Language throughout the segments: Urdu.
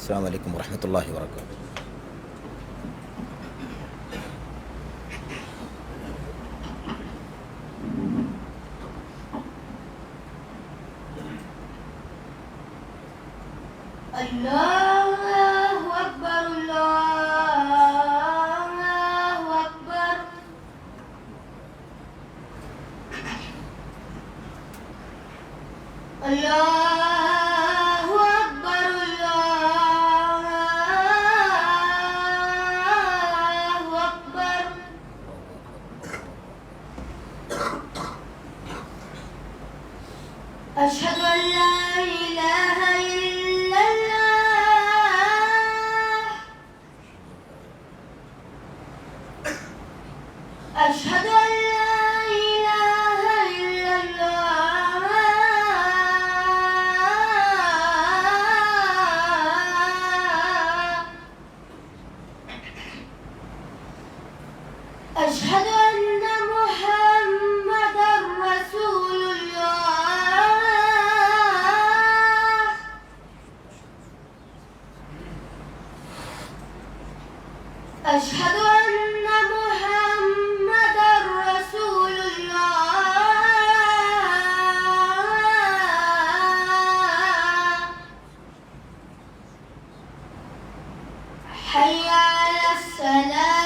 السلام علیکم ورحمۃ اللہ وبرکاتہ۔ اللہ اکبر، اللہ اکبر، اللہ اکبر، اللہ اکبر۔ اشہد ان لا الہ الا اللہ، اشہد ان لا الہ الا اللہ، اشہد ان محمد رسول اللہ، اشہد ان محمد رسول اللہ۔ حی علی الصلاۃ،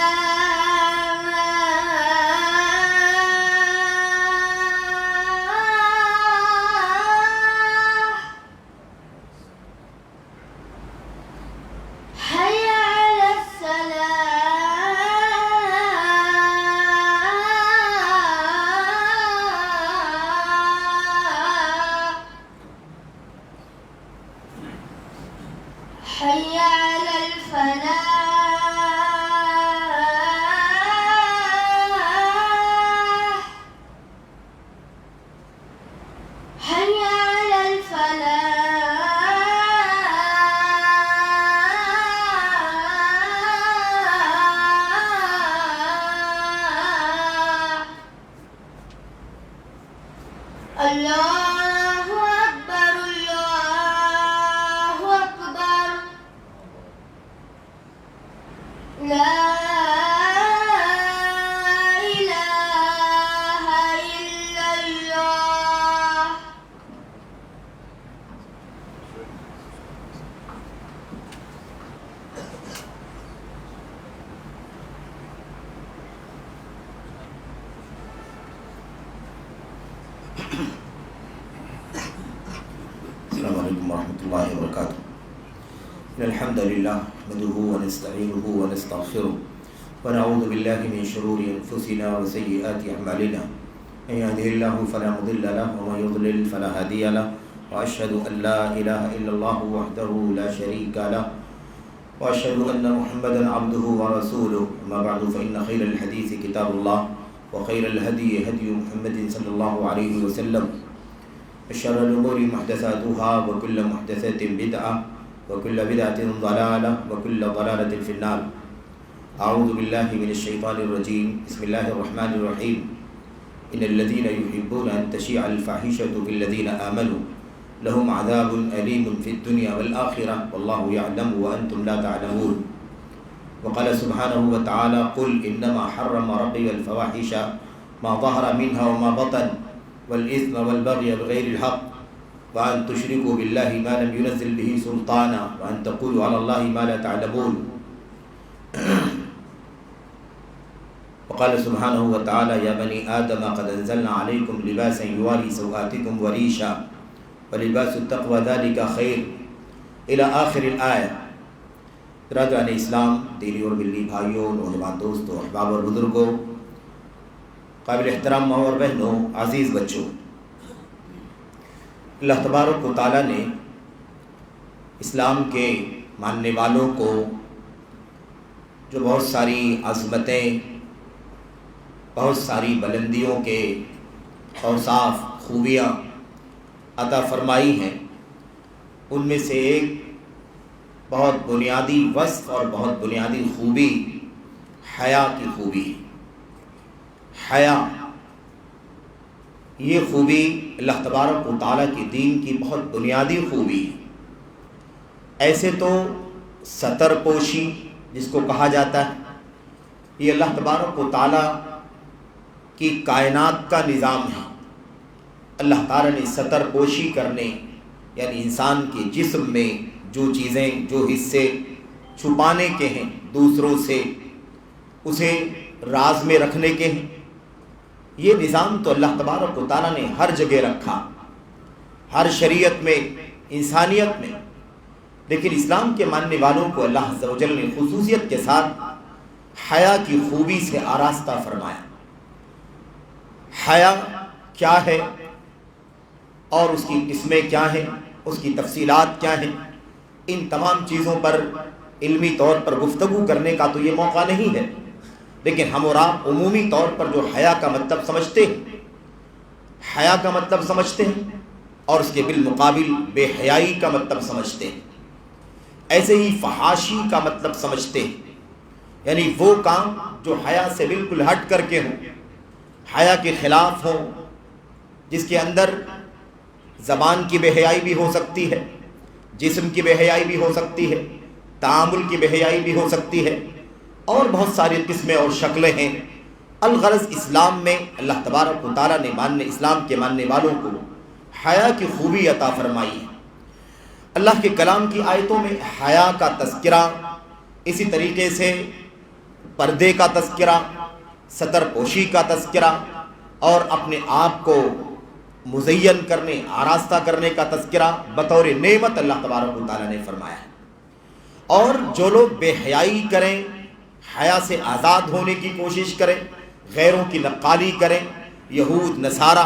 حی علی الصلاۃ، حی علی الفلاح، حی علی الفلاح۔ اللہ اکبر، اللہ اکبر، لا الہ الا اللہ۔ السلام علیکم ورحمۃ اللہ وبرکاتہ۔ ان الحمد للہ نحمده ونستعینه ونستغفره ونعوذ باللہ من شرور انفسنا وسیئات اعمالنا، من يهده الله فلا مضل له ومن يضلل فلا هادي له، واشهد ان لا اله الا الله وحده لا شريك له، واشهد ان محمدا عبده ورسوله، اما بعد فان خير الحديث كتاب الله وخير الهدي هدي محمد صلى الله عليه وسلم، وشر الأمور محدثاتها وكل محدثة بدعة وكل بدعة ضلالة وكل ضلالة في النار۔ أعوذ بالله من الشيطان الرجيم، بسم الله الرحمن الرحيم۔ إن الذين يحبون أن تشيع الفاحشة في الذين آمنوا لهم عذاب أليم في الدنيا والآخرة والله يعلم وأنتم لا تعلمون۔ وقال سبحانه وتعالى قل إنما حرم ربي الفواحش ما ظهر منها وما بطن والإثم والبغي بغير الحق وأن تشركوا بالله ما لم ينزل به سلطانا وأن تقولوا على الله ما لا تعلمون۔ وقال سبحانه وتعالى يا بني آدم قد أنزلنا عليكم لباسا يواري سوآتكم وريشا ولباس التقوى ذلك خير إلى آخر الآية۔ برادران اسلام، دینی اور ملی بھائیوں، نوجوان دوستوں، احباب اور بزرگوں، قابل احترام ماں اور بہنوں، عزیز بچوں، اللہ تبارک و تعالیٰ نے اسلام کے ماننے والوں کو جو بہت ساری عظمتیں، بہت ساری بلندیوں کے اوصاف، خوبیاں عطا فرمائی ہیں، ان میں سے ایک بہت بنیادی وصف اور بہت بنیادی خوبی حیا کی خوبی۔ حیا، یہ خوبی اللہ تبارک و تعالیٰ کے دین کی بہت بنیادی خوبی ہے۔ ایسے تو ستر پوشی جس کو کہا جاتا ہے، یہ اللہ تبارک و تعالیٰ کی کائنات کا نظام ہے۔ اللہ تعالیٰ نے ستر پوشی کرنے، یعنی انسان کے جسم میں جو چیزیں، جو حصے چھپانے کے ہیں دوسروں سے، اسے راز میں رکھنے کے ہیں، یہ نظام تو اللہ تبارک و تعالیٰ نے ہر جگہ رکھا، ہر شریعت میں، انسانیت میں۔ لیکن اسلام کے ماننے والوں کو اللہ عز و جل نے خصوصیت کے ساتھ حیا کی خوبی سے آراستہ فرمایا۔ حیا کیا ہے اور اس کی قسمیں کیا ہیں، اس کی تفصیلات کیا ہیں، ان تمام چیزوں پر علمی طور پر گفتگو کرنے کا تو یہ موقع نہیں ہے، لیکن ہم اور آپ عمومی طور پر جو حیا کا مطلب سمجھتے ہیں، حیا کا مطلب سمجھتے ہیں اور اس کے بالمقابل بے حیائی کا مطلب سمجھتے ہیں، ایسے ہی فحاشی کا مطلب سمجھتے ہیں، یعنی وہ کام جو حیا سے بالکل ہٹ کر کے ہوں، حیا کے خلاف ہوں، جس کے اندر زبان کی بے حیائی بھی ہو سکتی ہے، جسم کی بے حیائی بھی ہو سکتی ہے، تعامل کی بے حیائی بھی ہو سکتی ہے، اور بہت ساری قسمیں اور شکلیں ہیں۔ الغرض اسلام میں اللہ تبارک و تعالیٰ نے اسلام کے ماننے والوں کو حیا کی خوبی عطا فرمائی ہے۔ اللہ کے کلام کی آیتوں میں حیا کا تذکرہ، اسی طریقے سے پردے کا تذکرہ، ستر پوشی کا تذکرہ، اور اپنے آپ کو مزین کرنے، آراستہ کرنے کا تذکرہ بطور نعمت اللہ تبارک و تعالیٰ نے فرمایا ہے۔ اور جو لوگ بے حیائی کریں، حیا سے آزاد ہونے کی کوشش کریں، غیروں کی نقالی کریں، یہود، نصارہ،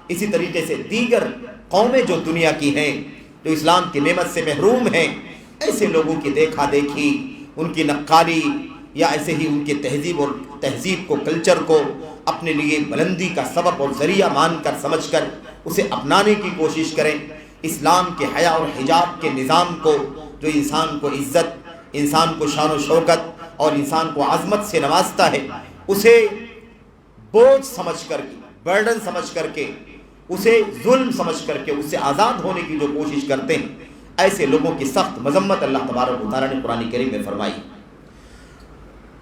اسی طریقے سے دیگر قومیں جو دنیا کی ہیں، جو اسلام کی نعمت سے محروم ہیں، ایسے لوگوں کی دیکھا دیکھی، ان کی نقالی، یا ایسے ہی ان کی تہذیب کو، کلچر کو اپنے لیے بلندی کا سبب اور ذریعہ مان کر، سمجھ کر اسے اپنانے کی کوشش کریں۔ اسلام کے حیا اور حجاب کے نظام کو، جو انسان کو عزت، انسان کو شان و شوکت اور انسان کو عظمت سے نوازتا ہے، اسے بوجھ سمجھ کر کے، برڈن سمجھ کر کے، اسے ظلم سمجھ کر کے، اس سے آزاد ہونے کی جو کوشش کرتے ہیں، ایسے لوگوں کی سخت مذمت اللہ تبارک و تعالیٰ نے قرآن کریم میں فرمائی۔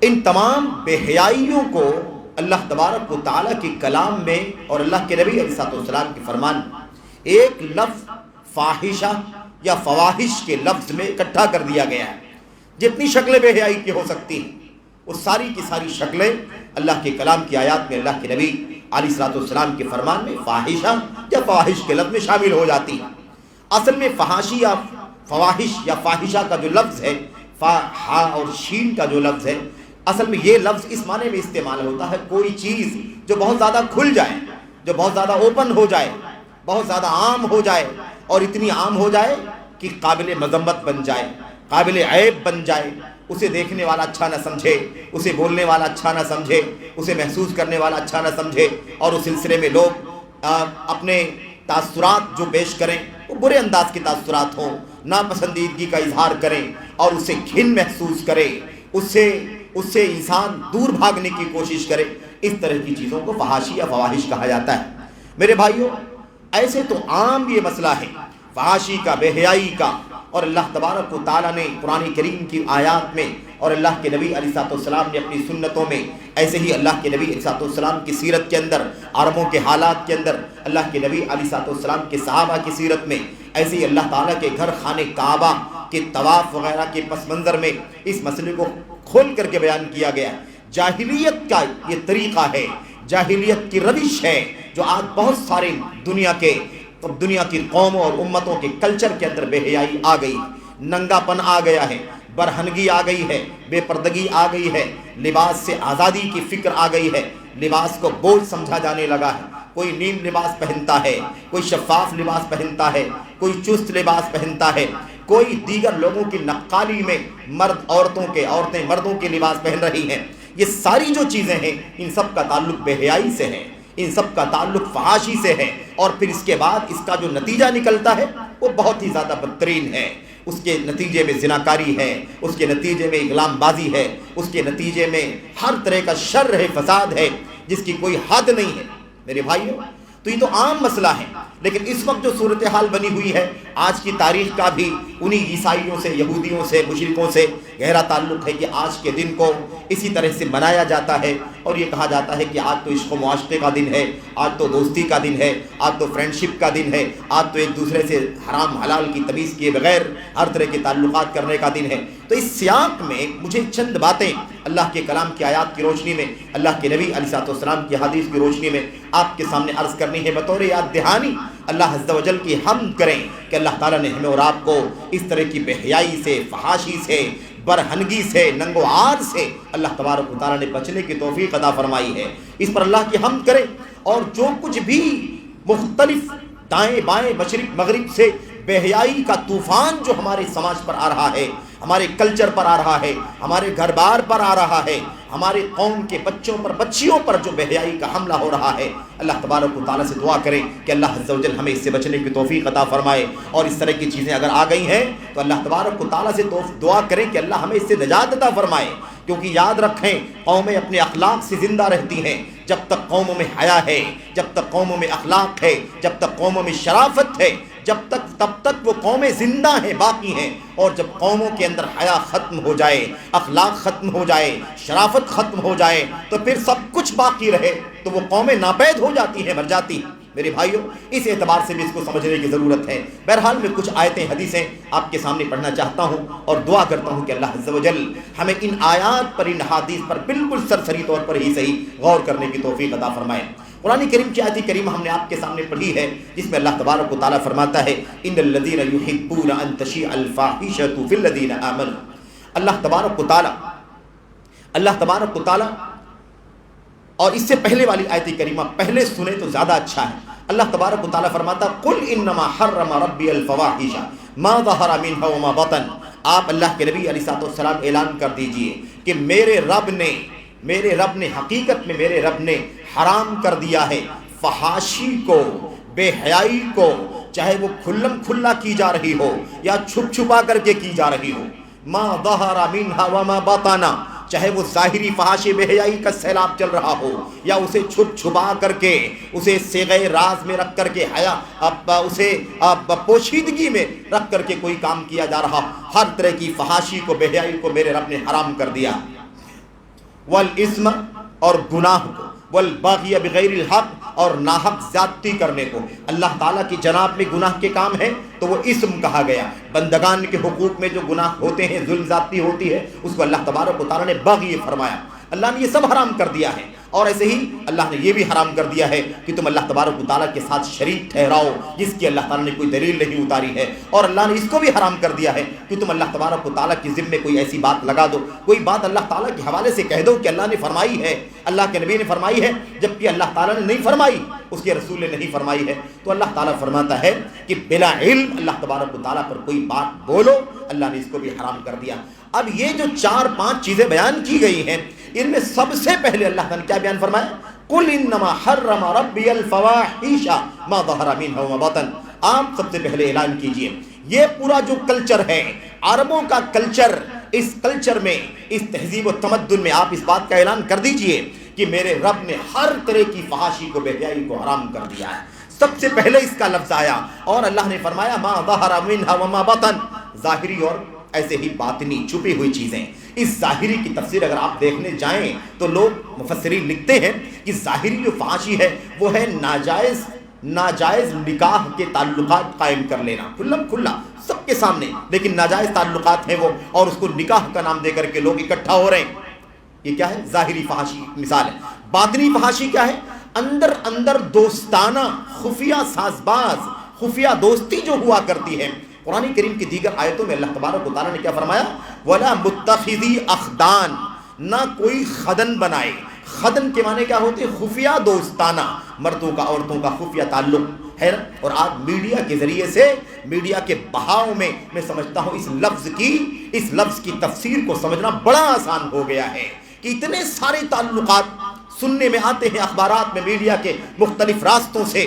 ان تمام بے حیائیوں کو اللہ تبارک و تعالیٰ کے کلام میں اور اللہ کے نبی علیہ السلام کے فرمان ایک لفظ فاحشہ یا فواحش کے لفظ میں اکٹھا کر دیا گیا ہے۔ جتنی شکلیں بے حیائی کی ہو سکتی ہیں، وہ ساری کی ساری شکلیں اللہ کے کلام کی آیات میں، اللہ کے نبی علیہ السلام کے فرمان میں فاحشہ یا فواحش کے لفظ میں شامل ہو جاتی ہیں۔ اصل میں فحاشی یا فواحش یا فاحشہ کا جو لفظ ہے، ہا اور شین کا جو لفظ ہے، اصل میں یہ لفظ اس معنی میں استعمال ہوتا ہے کوئی چیز جو بہت زیادہ کھل جائے، جو بہت زیادہ اوپن ہو جائے، بہت زیادہ عام ہو جائے، اور اتنی عام ہو جائے کہ قابل مذمت بن جائے، قابل عیب بن جائے، اسے دیکھنے والا اچھا نہ سمجھے، اسے بولنے والا اچھا نہ سمجھے، اسے محسوس کرنے والا اچھا نہ سمجھے، اور اس سلسلے میں لوگ اپنے تاثرات جو پیش کریں وہ برے انداز کے تاثرات ہوں، ناپسندیدگی کا اظہار کریں اور اسے گھن محسوس کرے، اس سے انسان دور بھاگنے کی کوشش کرے، اس طرح کی چیزوں کو فحاشی یا فواحش کہا جاتا ہے۔ میرے بھائیوں، ایسے تو عام یہ مسئلہ ہے فحاشی کا، بے حیائی کا، اور اللہ تبارک و تعالیٰ نے قرآن کریم کی آیات میں اور اللہ کے نبی علیہ السلام نے اپنی سنتوں میں، ایسے ہی اللہ کے نبی علیہ السلام کی سیرت کے اندر، عربوں کے حالات کے اندر، اللہ کے نبی علیہ السلام کے صحابہ کی سیرت میں، ایسے ہی اللہ تعالیٰ کے گھر خانے کعبہ کے طواف وغیرہ کے پس منظر میں اس مسئلے کو کھول کر کے بیان کیا گیا۔ جاہلیت کا یہ طریقہ ہے، جاہلیت کی روش ہے، جو آج بہت سارے دنیا کی قوموں اور امتوں کے کلچر کے اندر بے حیائی آ گئی، ننگا پن آ گیا ہے، برہنگی آ گئی ہے، بے پردگی آ گئی ہے، لباس سے آزادی کی فکر آ گئی ہے، لباس کو بوجھ سمجھا جانے لگا ہے، کوئی نیم لباس پہنتا ہے، کوئی شفاف لباس پہنتا ہے، کوئی چست لباس پہنتا ہے، کوئی دیگر لوگوں کی نقالی میں عورتیں مردوں کے لباس پہن رہی ہیں۔ یہ ساری جو چیزیں ہیں، ان سب کا تعلق بے حیائی سے ہے، ان سب کا تعلق فحاشی سے ہے، اور پھر اس کے بعد اس کا جو نتیجہ نکلتا ہے وہ بہت ہی زیادہ بدترین ہے۔ اس کے نتیجے میں زناکاری ہے، اس کے نتیجے میں اغلام بازی ہے، اس کے نتیجے میں ہر طرح کا شر ہے، فساد ہے، جس کی کوئی حد نہیں ہے۔ میرے بھائیوں، تو یہ تو عام مسئلہ ہے، لیکن اس وقت جو صورتحال بنی ہوئی ہے، آج کی تاریخ کا بھی انہی عیسائیوں سے، یہودیوں سے، مشرکوں سے گہرا تعلق ہے کہ آج کے دن کو اسی طرح سے منایا جاتا ہے، اور یہ کہا جاتا ہے کہ آج تو عشق و معاشقے کا دن ہے، آج تو دوستی کا دن ہے، آج تو فرینڈشپ کا دن ہے، آج تو ایک دوسرے سے حرام حلال کی تمیز کیے بغیر ہر طرح کے تعلقات کرنے کا دن ہے۔ تو اس سیاق میں مجھے چند باتیں اللہ کے کلام کی آیات کی روشنی میں، اللہ کے نبی علیہ السلام کی حدیث کی روشنی میں آپ کے سامنے عرض کرنی ہے بطور یاد دہانی۔ اللہ عز و جل کی حمد کریں کہ اللہ تعالیٰ نے ہمیں اور آپ کو اس طرح کی بے حیائی سے، فحاشی سے، برہنگی سے، ننگ و عار سے اللہ تبارک و تعالیٰ نے بچنے کی توفیق عطا فرمائی ہے۔ اس پر اللہ کی حمد کریں، اور جو کچھ بھی مختلف دائیں بائیں مشرق مغرب سے بے حیائی کا طوفان جو ہمارے سماج پر آ رہا ہے، ہمارے کلچر پر آ رہا ہے، ہمارے گھر بار پر آ رہا ہے، ہمارے قوم کے بچوں پر، بچیوں پر جو بے حیائی کا حملہ ہو رہا ہے، اللہ تبارک و تعالیٰ سے دعا کریں کہ اللہ عز و جل ہمیں اس سے بچنے کی توفیق عطا فرمائے۔ اور اس طرح کی چیزیں اگر آ گئی ہیں تو اللہ تبارک و تعالیٰ سے دعا کریں کہ اللہ ہمیں اس سے نجات عطا فرمائے، کیونکہ یاد رکھیں قومیں اپنے اخلاق سے زندہ رہتی ہیں جب تک قوموں میں حیا ہے، جب تک قوموں میں اخلاق ہے، جب تک قوموں میں شرافت ہے، تب تک وہ قومیں زندہ ہیں، باقی ہیں۔ اور جب قوموں کے اندر حیا ختم ہو جائے، اخلاق ختم ہو جائے، شرافت ختم ہو جائے، تو پھر سب کچھ باقی رہے تو وہ قومیں ناپید ہو جاتی ہیں، مر جاتی ہیں۔ میرے بھائیوں، اس اعتبار سے بھی اس کو سمجھنے کی ضرورت ہے۔ بہرحال میں کچھ آیتیں حدیثیں آپ کے سامنے پڑھنا چاہتا ہوں اور دعا کرتا ہوں کہ اللہ عز و جل ہمیں ان آیات پر، ان حدیث پر بالکل سرسری طور پر ہی صحیح غور کرنے کی توفیق عطا فرمائے۔ قرآن کریم کی آیت کریمہ ہم نے آپ کے سامنے پڑھی ہے، جس میں اللہ تبارک و تعالیٰ فرماتا ہے ان الذین یحبون ان تشیع الفاحشۃ فی الذین آمنوا۔ اللہ تبارک و تعالیٰ اور اس سے پہلے والی آیت کریمہ پہلے سنیں تو زیادہ اچھا ہے۔ اللہ تبارک و تعالیٰ فرماتا قل انما حرم ربی الفواحش ما ظہر منها وما بطن۔ آپ اللہ کے نبی علیہ السلام اعلان کر دیجئے کہ میرے رب نے حقیقت میں میرے رب نے حرام کر دیا ہے فحاشی کو، بے حیائی کو، چاہے وہ کھلم کھلا کی جا رہی ہو یا چھپ چھپا کر کے کی جا رہی ہو، ما ظہر منها وما بطن، چاہے وہ ظاہری فحاشی بے حیائی کا سیلاب چل رہا ہو یا اسے چھپ چھپا کر کے، اسے صیغہ راز میں رکھ کر کے، اسے پوشیدگی میں رکھ کر کے کوئی کام کیا جا رہا، ہر طرح کی فحاشی کو، بے حیائی کو میرے رب نے حرام کر دیا۔ والاسم، اور گناہ کو، والبغی بغیر الحق، اور ناحق زیادتی کرنے کو۔ اللہ تعالیٰ کی جناب میں گناہ کے کام ہیں تو وہ اسم کہا گیا۔ بندگان کے حقوق میں جو گناہ ہوتے ہیں، ظلم زیادتی ہوتی ہے، اس کو اللہ تبارک و تعالیٰ نے بغی فرمایا۔ اللہ نے یہ سب حرام کر دیا ہے، اور ایسے ہی اللہ نے یہ بھی حرام کر دیا ہے کہ تم اللہ تبارک و تعالیٰ کے ساتھ شریک ٹھہراؤ جس کی اللہ تعالیٰ نے کوئی دلیل نہیں اتاری ہے، اور اللہ نے اس کو بھی حرام کر دیا ہے کہ تم اللہ تبارک و تعالیٰ کی ذمے کوئی ایسی بات لگا دو، کوئی بات اللہ تعالیٰ کے حوالے سے کہہ دو کہ اللہ نے فرمائی ہے، اللہ کے نبی نے فرمائی ہے، جبکہ اللہ تعالیٰ نے نہیں فرمائی، اس کے رسول نے نہیں فرمائی ہے۔ تو اللہ تعالیٰ فرماتا ہے کہ بلا علم اللہ تبارک و تعالیٰ پر کوئی بات بولو، اللہ نے اس کو بھی حرام کر دیا۔ اب یہ جو 4-5 چیزیں بیان کی گئی ہیں، ان میں سب سے پہلے اللہ تعالیٰ نے کیا بیان فرمایا؟ قل انما حرم ربی الفواحش ما ظہر منها وما بطن۔ آپ سب سے پہلے اعلان کیجئے، یہ پورا جو کلچر ہے، عربوں کا کلچر، اس کلچر میں، اس تہذیب و تمدن میں آپ اس بات کا اعلان کر دیجئے کہ میرے رب نے ہر طرح کی فحاشی کو، بے حیائی کو حرام کر دیا ہے۔ سب سے پہلے اس کا لفظ آیا، اور اللہ نے فرمایا ما ظہر منها وما بطن، ظاہری اور ایسے ہی باطنی چھپی ہوئی چیزیں۔ اس ظاہری کی تفسیر اگر آپ دیکھنے جائیں تو لوگ مفسرین لکھتے ہیں کہ ظاہری جو فحاشی ہے وہ ہے ناجائز نکاح کے تعلقات قائم کر لینا، کھلم کھلا سب کے سامنے، لیکن ناجائز تعلقات ہیں وہ، اور اس کو نکاح کا نام دے کر کے لوگ اکٹھا ہو رہے ہیں۔ یہ کیا ہے؟ ظاہری فحاشی مثال ہے۔ باطنی فحاشی کیا ہے؟ اندر دوستانہ، خفیہ سازباز، خفیہ دوستی جو ہوا کرتی ہے۔ قرآن کریم کی دیگر آیتوں میں اللہ تبارک و تعالیٰ نے کیا فرمایا؟ وَلَا مُتَّخِذِي أَخْدَانٍ، نہ کوئی خدن بنائے۔ خدن کے معنی کیا ہوتے ہیں؟ خفیہ دوستانہ، مردوں کا عورتوں کا خفیہ تعلق ہے۔ اور آج میڈیا کے ذریعے سے، میڈیا کے بہاؤ میں میں سمجھتا ہوں اس لفظ کی تفسیر کو سمجھنا بڑا آسان ہو گیا ہے کہ اتنے سارے تعلقات سننے میں آتے ہیں اخبارات میں، میڈیا کے مختلف راستوں سے،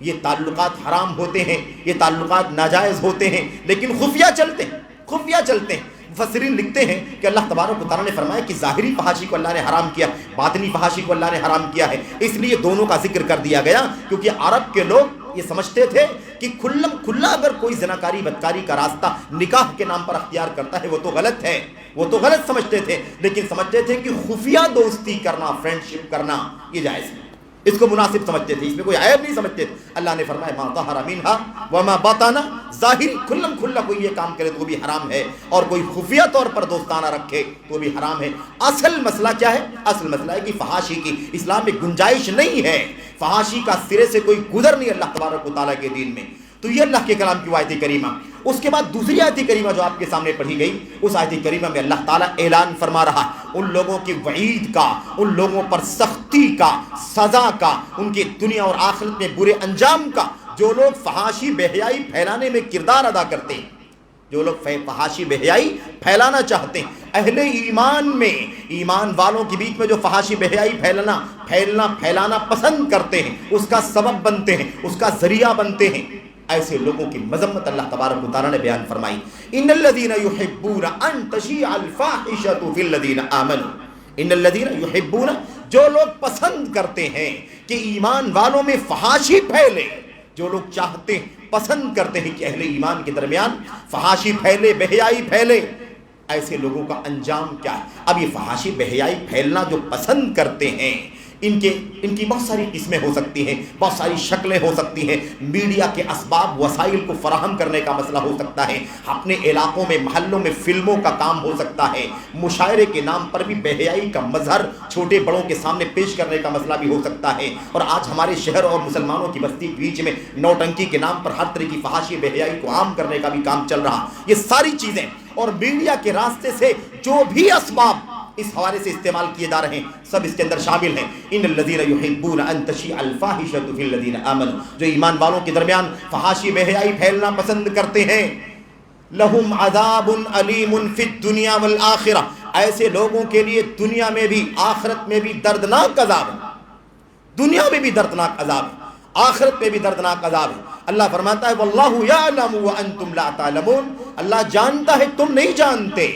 یہ تعلقات حرام ہوتے ہیں، یہ تعلقات ناجائز ہوتے ہیں، لیکن خفیہ چلتے ہیں۔ مفسرین لکھتے ہیں کہ اللہ تبارک و تعالیٰ نے فرمایا کہ ظاہری فحاشی کو اللہ نے حرام کیا، باطنی فحاشی کو اللہ نے حرام کیا ہے۔ اس لیے دونوں کا ذکر کر دیا گیا، کیونکہ عرب کے لوگ یہ سمجھتے تھے کہ کھلم کھلا اگر کوئی زناکاری بدکاری کا راستہ نکاح کے نام پر اختیار کرتا ہے وہ تو غلط ہے، وہ تو غلط سمجھتے تھے، لیکن سمجھتے تھے کہ خفیہ دوستی کرنا، فرینڈشپ کرنا یہ جائز ہے، اس کو مناسب سمجھتے تھے، اس میں کوئی عیب نہیں سمجھتے تھے۔ اللہ نے فرمایا ما ظہر منها وما بطن، ظاہری کھلم کھلا کوئی یہ کام کرے تو وہ بھی حرام ہے، اور کوئی خفیہ طور پر دوستانہ رکھے تو وہ بھی حرام ہے۔ اصل مسئلہ کیا ہے؟ اصل مسئلہ ہے کہ فحاشی کی اسلام میں گنجائش نہیں ہے، فحاشی کا سرے سے کوئی گزر نہیں اللہ تبارک و تعالیٰ کے دین میں۔ تو یہ اللہ کے کلام کی آیت کریمہ۔ اس کے بعد دوسری آیت کریمہ جو آپ کے سامنے پڑھی گئی، اس آیت کریمہ میں اللہ تعالیٰ اعلان فرما رہا ان لوگوں کی وعید کا، ان لوگوں پر سختی کا، سزا کا، ان کی دنیا اور آخرت میں برے انجام کا، جو لوگ فحاشی بے حیائی پھیلانے میں کردار ادا کرتے ہیں، جو لوگ فحاشی بے حیائی پھیلانا چاہتے ہیں، اہل ایمان میں، ایمان والوں کے بیچ میں جو فحاشی بے حیائی پھیلانا پسند کرتے ہیں، اس کا سبب بنتے ہیں، اس کا ذریعہ بنتے ہیں، ایسے لوگوں کی مذمت اللہ تبارک و تعالیٰ نے بیان فرمائی۔ ان الذین یحبون ان تشیع الفاحشۃ فی الذین آمنوا، ان الذین یحبون، جو لوگ پسند کرتے ہیں کہ ایمان والوں میں فحاشی پھیلے، جو لوگ چاہتے ہیں، پسند کرتے ہیں کہ اہل ایمان کے درمیان فحاشی پھیلے، بے حیائی پھیلے، ایسے لوگوں کا انجام کیا ہے؟ اب یہ فحاشی بے حیائی پھیلنا جو پسند کرتے ہیں، ان کی بہت ساری قسمیں ہو سکتی ہیں، بہت ساری شکلیں ہو سکتی ہیں، میڈیا کے اسباب وسائل کو فراہم کرنے کا مسئلہ ہو سکتا ہے، اپنے علاقوں میں، محلوں میں فلموں کا کام ہو سکتا ہے، مشاعرے کے نام پر بھی بے حیائی کا مظہر چھوٹے بڑوں کے سامنے پیش کرنے کا مسئلہ بھی ہو سکتا ہے، اور آج ہمارے شہر اور مسلمانوں کی بستی کے بیچ میں نوٹنکی کے نام پر ہر طرح کی فحاشی بے حیائی کو عام کرنے کا بھی کام چل رہا۔ یہ ساری چیزیں اور میڈیا کے راستے سے جو بھی اسباب اس حوالے سے استعمال کیے جا رہے ہیں، سب اس کے اندر شامل ہیں۔ ان الذین یحبون ان تشیع الفاحشۃ فی الذین آمنوا، جو ایمان والوں کے درمیان فحاشی بے حیائی پھیلنا پسند کرتے ہیں، لہم عذاب علیم فی الدنیا والآخرہ، ایسے لوگوں کے لیے دنیا میں بھی آخرت میں بھی دردناک عذاب ہے، دنیا میں بھی دردناک عذاب ہے، آخرت میں بھی دردناک عذاب ہے۔ اللہ فرماتا ہے واللہ یعلم وانتم لا تعلمون، اللہ جانتا ہے تم نہیں جانتے،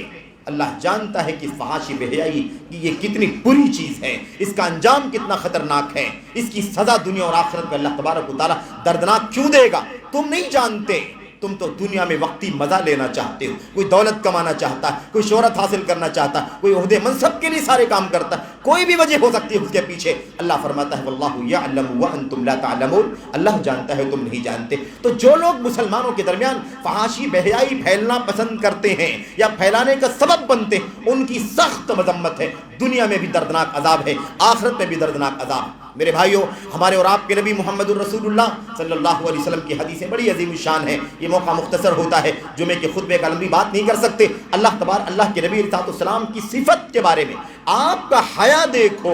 اللہ جانتا ہے کہ فحاشی بے حیائی یہ کتنی بری چیز ہے، اس کا انجام کتنا خطرناک ہے، اس کی سزا دنیا اور آخرت میں اللہ تبارک و تعالیٰ دردناک کیوں دے گا، تم نہیں جانتے۔ تم تو دنیا میں وقتی مزہ لینا چاہتے ہو، کوئی دولت کمانا چاہتا ہے، کوئی شہرت حاصل کرنا چاہتا ہے، کوئی عہدے منصب کے لیے سارے کام کرتا ہے، کوئی بھی وجہ ہو سکتی ہے اس کے پیچھے۔ اللہ فرماتا ہے واللہ یعلم وانتم لا تعلمون، اللہ جانتا ہے تم نہیں جانتے۔ تو جو لوگ مسلمانوں کے درمیان فحاشی بے حیائی پھیلنا پسند کرتے ہیں یا پھیلانے کا سبب بنتے ہیں، ان کی سخت مذمت ہے، دنیا میں بھی دردناک عذاب ہے، آخرت میں بھی دردناک عذاب۔ میرے بھائیوں، ہمارے اور آپ کے نبی محمد الرسول اللہ صلی اللہ علیہ وسلم کی حدیثیں بڑی عظیم الشان ہیں، یہ موقع مختصر ہوتا ہے، جمعے کے خطبے کا لمبی بات نہیں کر سکتے۔ اللہ کے نبی علیہ السلام کی صفت کے بارے میں، آپ کا حیا دیکھو،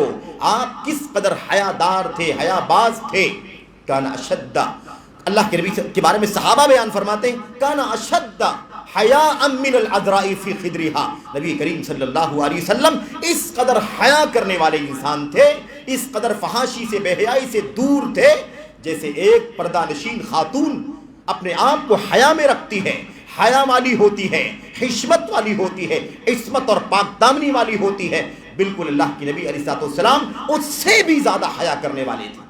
آپ کس قدر حیا دار تھے، حیا باز تھے۔ کان اشد، اللہ کے نبی کے بارے میں صحابہ بیان فرماتے ہیں، کان اشد حیاء من العذراء فی خدرہا، نبی کریم صلی اللہ علیہ وسلم اس قدر حیا کرنے والے انسان تھے، اس قدر فحاشی سے بے حیائی سے دور تھے، جیسے ایک پردہ نشین خاتون اپنے آپ کو حیا میں رکھتی ہے، حیا والی ہوتی ہے، حشمت والی ہوتی ہے، عصمت اور پاک دامنی والی ہوتی ہے، بالکل اللہ کے نبی علیہ السلام اس سے بھی زیادہ حیا کرنے والے تھے۔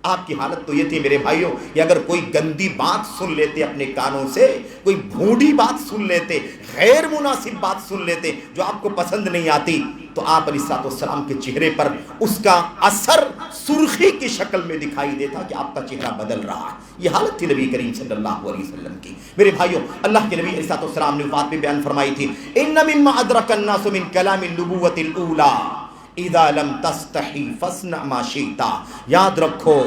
آپ کی حالت تو یہ تھی میرے بھائیوں کہ اگر کوئی گندی بات سن لیتے اپنے کانوں سے، کوئی بھونڈی بات سن لیتے، غیر مناسب بات سن لیتے جو آپ کو پسند نہیں آتی، تو آپ علیہ السلام کے چہرے پر اس کا اثر سرخی کی شکل میں دکھائی دیتا کہ آپ کا چہرہ بدل رہا ہے۔ یہ حالت تھی نبی کریم صلی اللہ علیہ وسلم کی۔ میرے بھائیوں، اللہ کے نبی علیہ السلام نے وفات میں بیان فرمائی تھی، ان مما ادرک الناس من کلام النبوۃ الاولی اذا لم تستحی فاصنع ما شئت، یاد رکھو،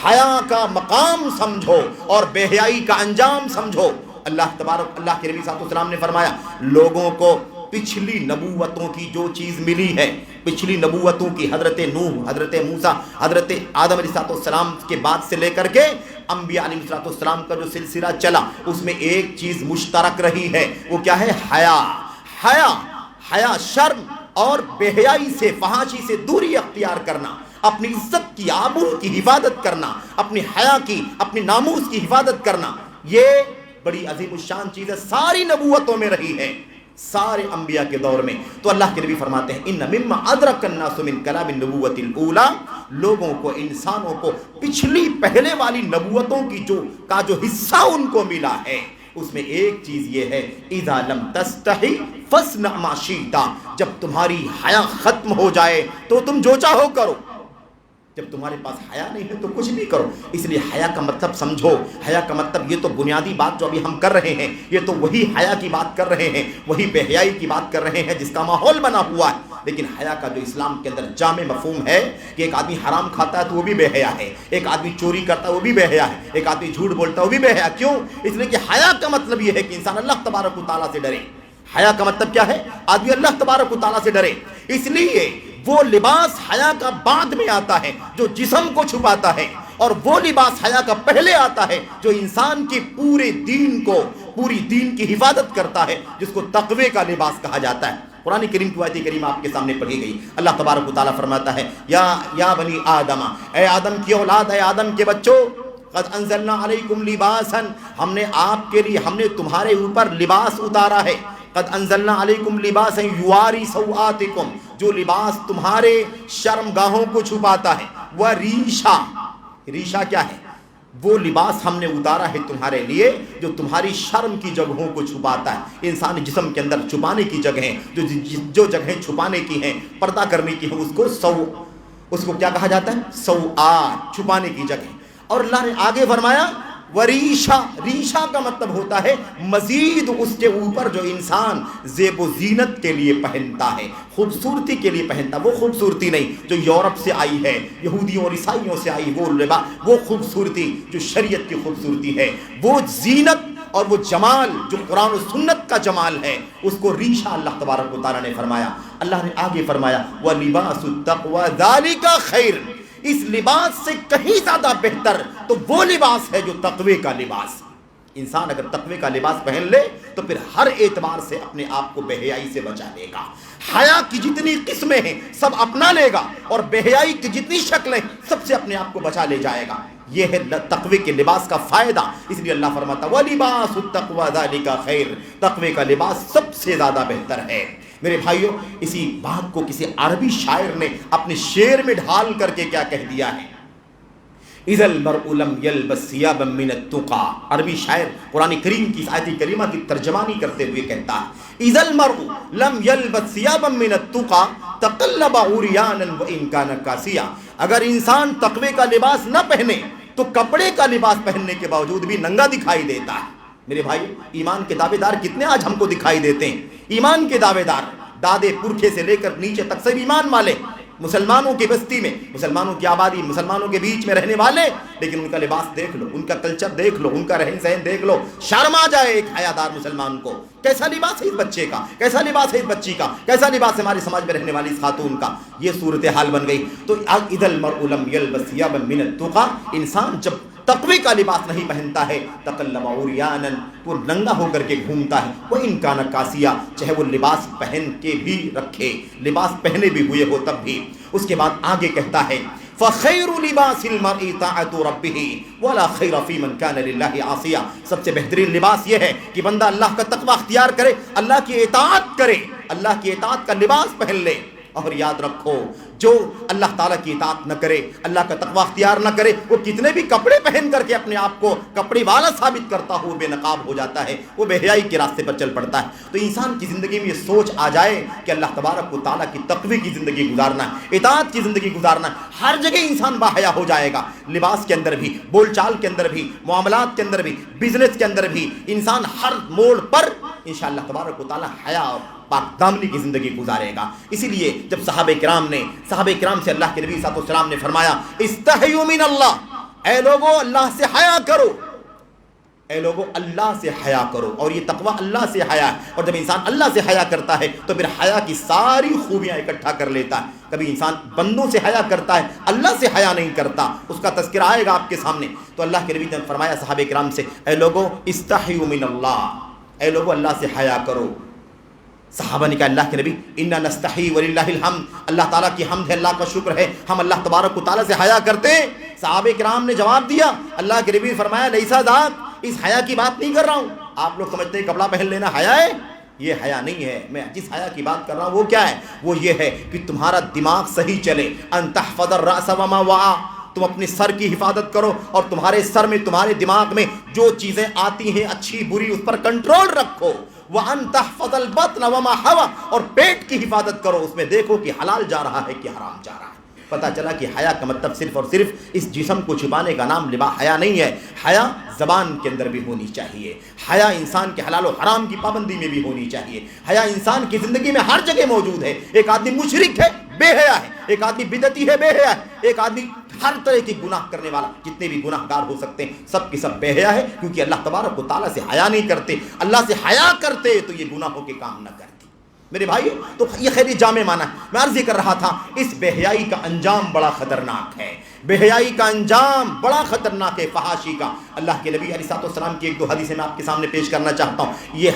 حیا کا مقام سمجھو اور بے حیائی کا انجام سمجھو۔ اللہ کے نبی صلی اللہ علیہ وسلم نے فرمایا، لوگوں کو پچھلی نبوتوں کی جو چیز ملی ہے، پچھلی نبوتوں کی، حضرت نوح، حضرت موسیٰ، حضرت آدم علیہ السلام کے بعد سے لے کر کے انبیاء علیہ السلام کا جو سلسلہ چلا، اس میں ایک چیز مشترک رہی ہے، وہ کیا ہے؟ حیا، شرم اور بے حیائی سے، فحاشی سے دوری اختیار کرنا، اپنی عزت کی، آبرو کی حفاظت کرنا، اپنی حیا کی، اپنی ناموس کی حفاظت کرنا، یہ بڑی عظیم الشان چیز ہے، ساری نبوتوں میں رہی ہے۔ سارے انبیاء کے دور میں. تو اللہ کے نبی فرماتے ہیں ان مما ادرک الناس من کلام النبوۃ الاولی، لوگوں کو، انسانوں کو پچھلی پہلے والی نبوتوں کی جو حصہ ان کو ملا ہے، اس میں ایک چیز یہ ہے اذا لم تستحی فاصنع ما شئت، جب تمہاری حیا ختم ہو جائے تو تم جو چاہو کرو. جب تمہارے پاس حیا نہیں ہے تو کچھ بھی کرو. اس لیے حیا کا مطلب سمجھو. حیا کا مطلب یہ تو بنیادی بات جو ابھی ہم کر رہے ہیں، یہ تو وہی حیا کی بات کر رہے ہیں، وہی بے حیائی کی بات کر رہے ہیں جس کا ماحول بنا ہوا ہے. لیکن حیا کا جو اسلام کے اندر جامع مفہوم ہے کہ ایک آدمی حرام کھاتا ہے تو وہ بھی بے حیا ہے، ایک آدمی چوری کرتا ہے وہ بھی بے حیا ہے، ایک آدمی جھوٹ بولتا ہے وہ بھی بے حیا. کیوں؟ اس لیے کہ حیا کا مطلب یہ ہے کہ انسان اللہ تبارک و تعالیٰ سے ڈرے. حیا کا مطلب کیا ہے؟ آدمی اللہ تبارک و تعالیٰ سے ڈرے. اس لیے وہ لباس حیا کا بعد میں آتا ہے جو جسم کو چھپاتا ہے، اور وہ لباس حیا کا پہلے آتا ہے جو انسان کے پورے دین کو، پوری دین کی حفاظت کرتا ہے، جس کو تقوی کا لباس کہا جاتا ہے. قرآن کریم کی آیت کریمہ آپ کے سامنے پڑھی گئی. اللہ تبارک و تعالیٰ فرماتا ہے یا بنی آدم، اے آدم کی اولاد، اے آدم کے بچوں، قد انزلنا علیکم لباسا، ہم نے آپ کے لیے، ہم نے تمہارے اوپر لباس اتارا ہے. قد انزلنا علیکم لباسا یواری سوآتکم، جو لباس تمہارے شرم گاہوں کو چھپاتا ہے. وریشا، ریشا کیا ہے؟ وہ لباس ہم نے اتارا ہے تمہارے لیے جو تمہاری شرم کی جگہوں کو چھپاتا ہے. انسانی جسم کے اندر چھپانے کی جگہیں، جو جگہیں چھپانے کی ہیں، پردہ کرنے کی ہیں، اس کو کیا کہا جاتا ہے؟ سوآت، چھپانے کی جگہ. اور اللہ نے آگے فرمایا وریشا، ریشا کا مطلب ہوتا ہے مزید اس کے اوپر جو انسان زیب و زینت کے لیے پہنتا ہے، خوبصورتی کے لیے پہنتا. وہ خوبصورتی نہیں جو یورپ سے آئی ہے، یہودیوں اور عیسائیوں سے آئی، وہ خوبصورتی جو شریعت کی خوبصورتی ہے، وہ زینت اور وہ جمال جو قرآن و سنت کا جمال ہے، اس کو ریشہ اللہ تبارک و تعالیٰ نے فرمایا. اللہ نے آگے فرمایا وَلِبَاسُ التَّقْوَى ذَلِكَ خَيْرٌ، اس لباس سے کہیں زیادہ بہتر تو وہ لباس ہے جو تقوی کا لباس. انسان اگر تقوی کا لباس پہن لے تو پھر ہر اعتبار سے اپنے آپ کو بے حیائی سے بچا لے گا. حیا کی جتنی قسمیں ہیں سب اپنا لے گا، اور بے حیائی کی جتنی شکلیں سب سے اپنے آپ کو بچا لے جائے گا. یہ ہے تقوی کے لباس کا فائدہ. اس لیے اللہ فرماتا وَلِبَاسُ التَّقْوَى ذَلِكَ خَيْرٌ، تقوی کا لباس سب سے زیادہ بہتر ہے. میرے بھائیوں، اسی بات کو کسی عربی شاعر نے اپنے شعر میں ڈھال کر کے کیا کہہ دیا ہے؟ اِذَا الْمَرْءُ لَمْ يَلْبَسْ ثِيَابًا مِّنَ التُّقَىٰ. عربی شاعر قرآن کریم کی آیت کریمہ کی ترجمانی کرتے ہوئے کہتا ہے اِذَا الْمَرْءُ لَمْ يَلْبَسْ ثِيَابًا مِّنَ التُّقَىٰ تَقَلَّبَ عُرْيَانًا وَإِن كَانَ كَاسِيًا. اگر انسان تقوی کا لباس نہ پہنے تو کپڑے کا لباس پہننے کے باوجود بھی ننگا دکھائی دیتا ہے. میرے بھائی، ایمان کے دعوے دار کتنے آج ہم کو دکھائی دیتے ہیں؟ ایمان کے دعوے دار دادے پرکھے سے لے کر نیچے تک سب ایمان والے، مسلمانوں کی بستی میں، مسلمانوں کی آبادی، مسلمانوں کے بیچ میں رہنے والے، لیکن ان کا لباس دیکھ لو، ان کا کلچر دیکھ لو، ان کا رہن سہن دیکھ لو، شرم آ جائے ایک حیادار مسلمان کو. کیسا لباس ہے اس بچے کا، کیسا لباس ہے اس بچی کا، کیسا لباس ہے ہمارے سماج میں رہنے والی اس خاتون کا. یہ صورتحال بن گئی. تو اذا المرء لم يلبس ثيابا من التقى، انسان جب تقوی کا لباس نہیں پہنتا ہے تقلب عریانا، وہ ننگا ہو کر کے گھومتا ہے. وہ ان کان کاسیا، چاہے وہ لباس پہن کے بھی رکھے، لباس پہنے بھی ہوئے ہو تب بھی. اس کے بعد آگے کہتا ہے فخیر لباس المرء طاعت ربہ ولا خیر فی من کان للہ عاصیا. سب سے بہترین لباس یہ ہے کہ بندہ اللہ کا تقوی اختیار کرے، اللہ کی اطاعت کرے، اللہ کی اطاعت کا لباس پہن لے. اور یاد رکھو، جو اللہ تعالیٰ کی اطاعت نہ کرے، اللہ کا تقوی اختیار نہ کرے، وہ کتنے بھی کپڑے پہن کر کے اپنے آپ کو کپڑے والا ثابت کرتا ہو، بے نقاب ہو جاتا ہے، وہ بے حیائی کے راستے پر چل پڑتا ہے. تو انسان کی زندگی میں یہ سوچ آ جائے کہ اللہ تبارک و تعالیٰ کی تقوی کی زندگی گزارنا ہے، اطاعت کی زندگی گزارنا ہے. ہر جگہ انسان باحیا ہو جائے گا، لباس کے اندر بھی، بول چال کے اندر بھی، معاملات کے اندر بھی، بزنس کے اندر بھی. انسان ہر موڑ پر انشاءاللہ تبارک و تعالیٰ حیا اور پاک دامنی کی زندگی گزارے گا. اسی لیے جب صحابہ کرام سے اللہ کے نبی صلی اللہ علیہ وسلم نے فرمایا استحیوا من اللہ، اے لوگو اللہ سے حیا کرو، اے لوگو اللہ سے حیا کرو. اور یہ تقوی اللہ سے حیا ہے. اور جب انسان اللہ سے حیا کرتا ہے تو پھر حیا کی ساری خوبیاں اکٹھا کر لیتا ہے. کبھی انسان بندوں سے حیا کرتا ہے، اللہ سے حیا نہیں کرتا، اس کا تذکرہ آئے گا آپ کے سامنے. تو اللہ کے نبی نے فرمایا صحابہ کرام سے اے لوگو استحیوا من اللہ، اے لوگو اللہ سے حیا کرو. صحابہ نے کہا اللہ کے نبی انا نستحی وللہ الحمد، اللہ تعالیٰ کی حمد ہے، اللہ کا شکر ہے، ہم اللہ تبارک و تعالیٰ سے حیا کرتے ہیں. صحابہ کرام نے جواب دیا، اللہ کے نبی نے فرمایا لیسا ذاک، اس حیا کی بات نہیں کر رہا ہوں. آپ لوگ سمجھتے ہیں کپڑا پہن لینا حیا ہے؟ یہ حیا نہیں ہے. میں جس حیا کی بات کر رہا ہوں وہ کیا ہے؟ وہ یہ ہے کہ تمہارا دماغ صحیح چلے. ان تحفظ الرأس وما وعى، تم اپنے سر کی حفاظت کرو اور تمہارے سر میں، تمہارے دماغ میں جو چیزیں آتی ہیں اچھی بری اس پر کنٹرول رکھو. وَأَن تَحْفَظَ الْبَطْنَ وَمَا حَوَى، اور پیٹ کی حفاظت کرو، اس میں دیکھو کہ حلال جا رہا ہے کہ حرام جا رہا ہے. پتہ چلا کہ حیا کا مطلب صرف اور صرف اس جسم کو چھپانے کا نام حیا نہیں ہے. حیا زبان کے اندر بھی ہونی چاہیے. حیا انسان کے حلال و حرام کی پابندی میں بھی ہونی چاہیے. حیا انسان کی زندگی میں ہر جگہ موجود ہے. ایک آدمی مشرک ہے، بے حیا ہے. ایک آدمی بدعتی ہے، بے حیا ہے. ایک آدمی ہر طرح کی گناہ کرنے والا، جتنے بھی گناہ گار ہو سکتے ہیں سب کی سب بے حیا ہے، کیونکہ اللہ تبارک و تعالیٰ سے حیا نہیں کرتے. اللہ سے حیا کرتے تو یہ گناہوں کے کام نہ کرتے. میرے بھائیو، تو یہ خیری جامع معنی ہے. میں عرض یہ کر رہا تھا، اس بے حیائی کا انجام بڑا خطرناک ہے. بے حیائی کا انجام بڑا خطرناک ہے، فحاشی کا. اللہ کے نبی علیہ السلام کی ایک دو حدیثیں میں آپ کے سامنے پیش کرنا چاہتا ہوں. یہ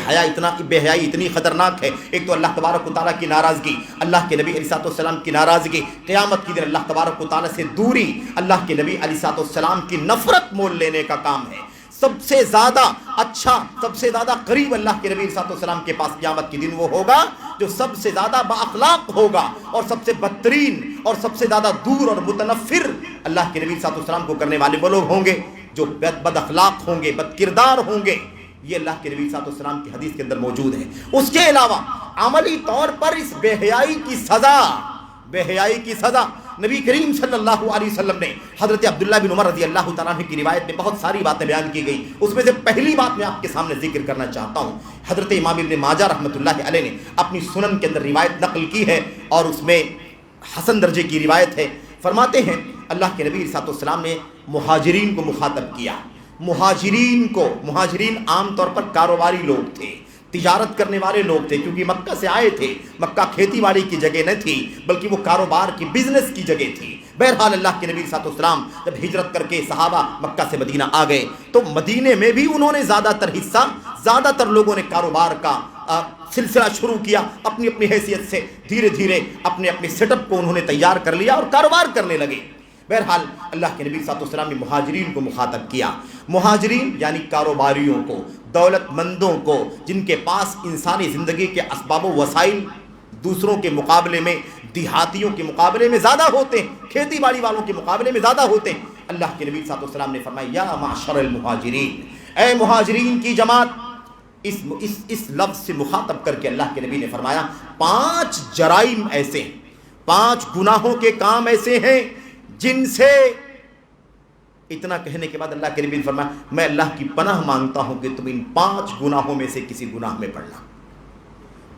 بے حیائی اتنی خطرناک ہے. ایک تو اللہ تبارک و تعالیٰ کی ناراضگی، اللہ کے نبی علیہ السلام کی ناراضگی، قیامت کی دن اللہ تبارک و تعالیٰ سے دوری، اللہ کے نبی علیہ السلام کی نفرت مول لینے کا کام ہے. سب سے زیادہ اچھا، سب سے زیادہ قریب اللہ کے نبی صلی اللہ علیہ وسلم کے پاس قیامت کی دن وہ ہوگا جو سب سے زیادہ با اخلاق ہوگا، اور سب سے بدترین اور سب سے زیادہ دور اور متنفر اللہ کے نبی صلی اللہ علیہ وسلم کو کرنے والے وہ لوگ ہوں گے جو بد اخلاق ہوں گے، بد کردار ہوں گے. یہ اللہ کے نبی صلی اللہ علیہ وسلم کی حدیث کے اندر موجود ہے. اس کے علاوہ عملی طور پر اس بے حیائی کی سزا، بے حیائی کی سزا نبی کریم صلی اللہ علیہ وسلم نے حضرت عبداللہ بن عمر رضی اللہ تعالیٰ عنہ کی روایت میں بہت ساری باتیں بیان کی گئی. اس میں سے پہلی بات میں آپ کے سامنے ذکر کرنا چاہتا ہوں. حضرت امام ابن ماجہ رحمۃ اللہ علیہ نے اپنی سنن کے اندر روایت نقل کی ہے اور اس میں حسن درجے کی روایت ہے. فرماتے ہیں اللہ کے نبی صلی اللہ علیہ وسلم نے مہاجرین کو مخاطب کیا. مہاجرین عام طور پر کاروباری لوگ تھے، تجارت کرنے والے لوگ تھے، کیونکہ مکہ سے آئے تھے. مکہ کھیتی باڑی کی جگہ نہ تھی بلکہ وہ کاروبار کی، بزنس کی جگہ تھی. بہرحال اللہ کے نبی صلی اللہ علیہ وسلم جب ہجرت کر کے صحابہ مکہ سے مدینہ آ گئے تو مدینے میں بھی انہوں نے زیادہ تر حصہ، زیادہ تر لوگوں نے کاروبار کا سلسلہ شروع کیا. اپنی اپنی حیثیت سے دھیرے دھیرے اپنے اپنے سیٹ اپ کو انہوں نے تیار کر لیا اور کاروبار کرنے لگے. بہرحال اللہ کے نبی صلی اللہ علیہ وسلم نے مہاجرین کو مخاطب کیا. مہاجرین یعنی کاروباریوں کو، دولت مندوں کو، جن کے پاس انسانی زندگی کے اسباب و وسائل دوسروں کے مقابلے میں، دیہاتیوں کے مقابلے میں زیادہ ہوتے ہیں، کھیتی باڑی والوں کے مقابلے میں زیادہ ہوتے ہیں. اللہ کے نبی صلی اللہ علیہ وسلم نے فرمایا یا معشر المہاجرین، اے مہاجرین کی جماعت. اس لفظ سے مخاطب کر کے اللہ کے نبی نے فرمایا 5 جرائم ایسے، 5 گناہوں کے کام ایسے ہیں جن سے، اتنا کہنے کے بعد اللہ کے نبی نے فرمایا میں اللہ کی پناہ مانگتا ہوں کہ تم ان 5 گناہوں میں سے کسی گناہ میں پڑنا.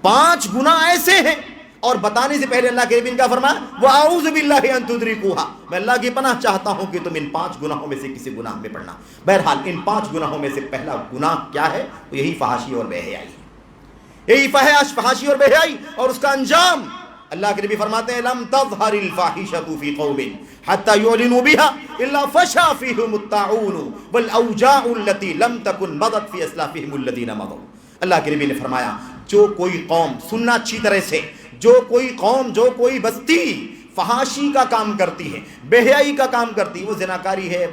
5 گناہ ایسے ہیں، اور بتانے سے پہلے اللہ کے نبی نے کیا فرمایا وَأَعُوذُ بِاللَّهِ أَن تُدْرِكُوهَا، میں اللہ کی پناہ چاہتا ہوں کہ تم ان 5 گناہوں میں سے کسی گناہ میں پڑنا. بہرحال ان 5 گناہوں میں سے پہلا گناہ کیا ہے؟ یہی فحاشی اور بے حیائی، یہی فحاشی اور بے حیائی. اور اس کا انجام اللہ کے نبی فرماتے ہیں لم تظہر الفاحشۃ فی قوم حتی یعلنوا بها الا فشا فیہم الطاعون والاوجاع التي لم تکن مضت فی اسلافہم الذین مضوا. اللہ کے نبی نے فرمایا جو کوئی قوم، سننا اچھی طرح سے، جو کوئی قوم، جو کوئی بستی فحاشی کا کام کرتی ہے، بے حیائی کا کام کرتی ہے، وہ زناکاری ہے،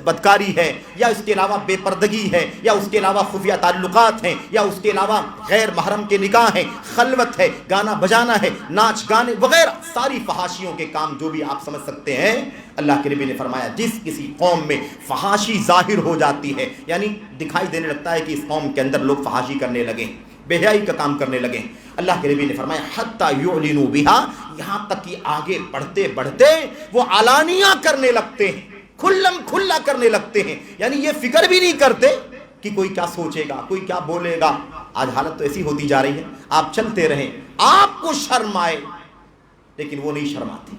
بدکاری ہے، یا اس کے علاوہ بے پردگی ہے، یا اس کے علاوہ خفیہ تعلقات ہیں، یا اس کے علاوہ غیر محرم کے نکاح ہیں، خلوت ہے، گانا بجانا ہے، ناچ گانے وغیرہ ساری فحاشیوں کے کام جو بھی آپ سمجھ سکتے ہیں. اللہ کے نبی نے فرمایا جس کسی قوم میں فحاشی ظاہر ہو جاتی ہے، یعنی دکھائی دینے لگتا ہے کہ اس قوم کے اندر لوگ فحاشی کرنے لگے، بے حیائی کا کام کرنے لگے، اللہ کے نبی نے فرمایا حتی یعلنوا بها، یہاں تک کہ آگے بڑھتے بڑھتے وہ علانیہ کرنے لگتے ہیں، کھلم کھلا کرنے لگتے ہیں. یعنی یہ فکر بھی نہیں کرتے کہ کوئی کیا سوچے گا، کوئی کیا بولے گا. آج حالت تو ایسی ہوتی جا رہی ہے، آپ چلتے رہیں، آپ کو شرم آئے لیکن وہ نہیں شرماتے.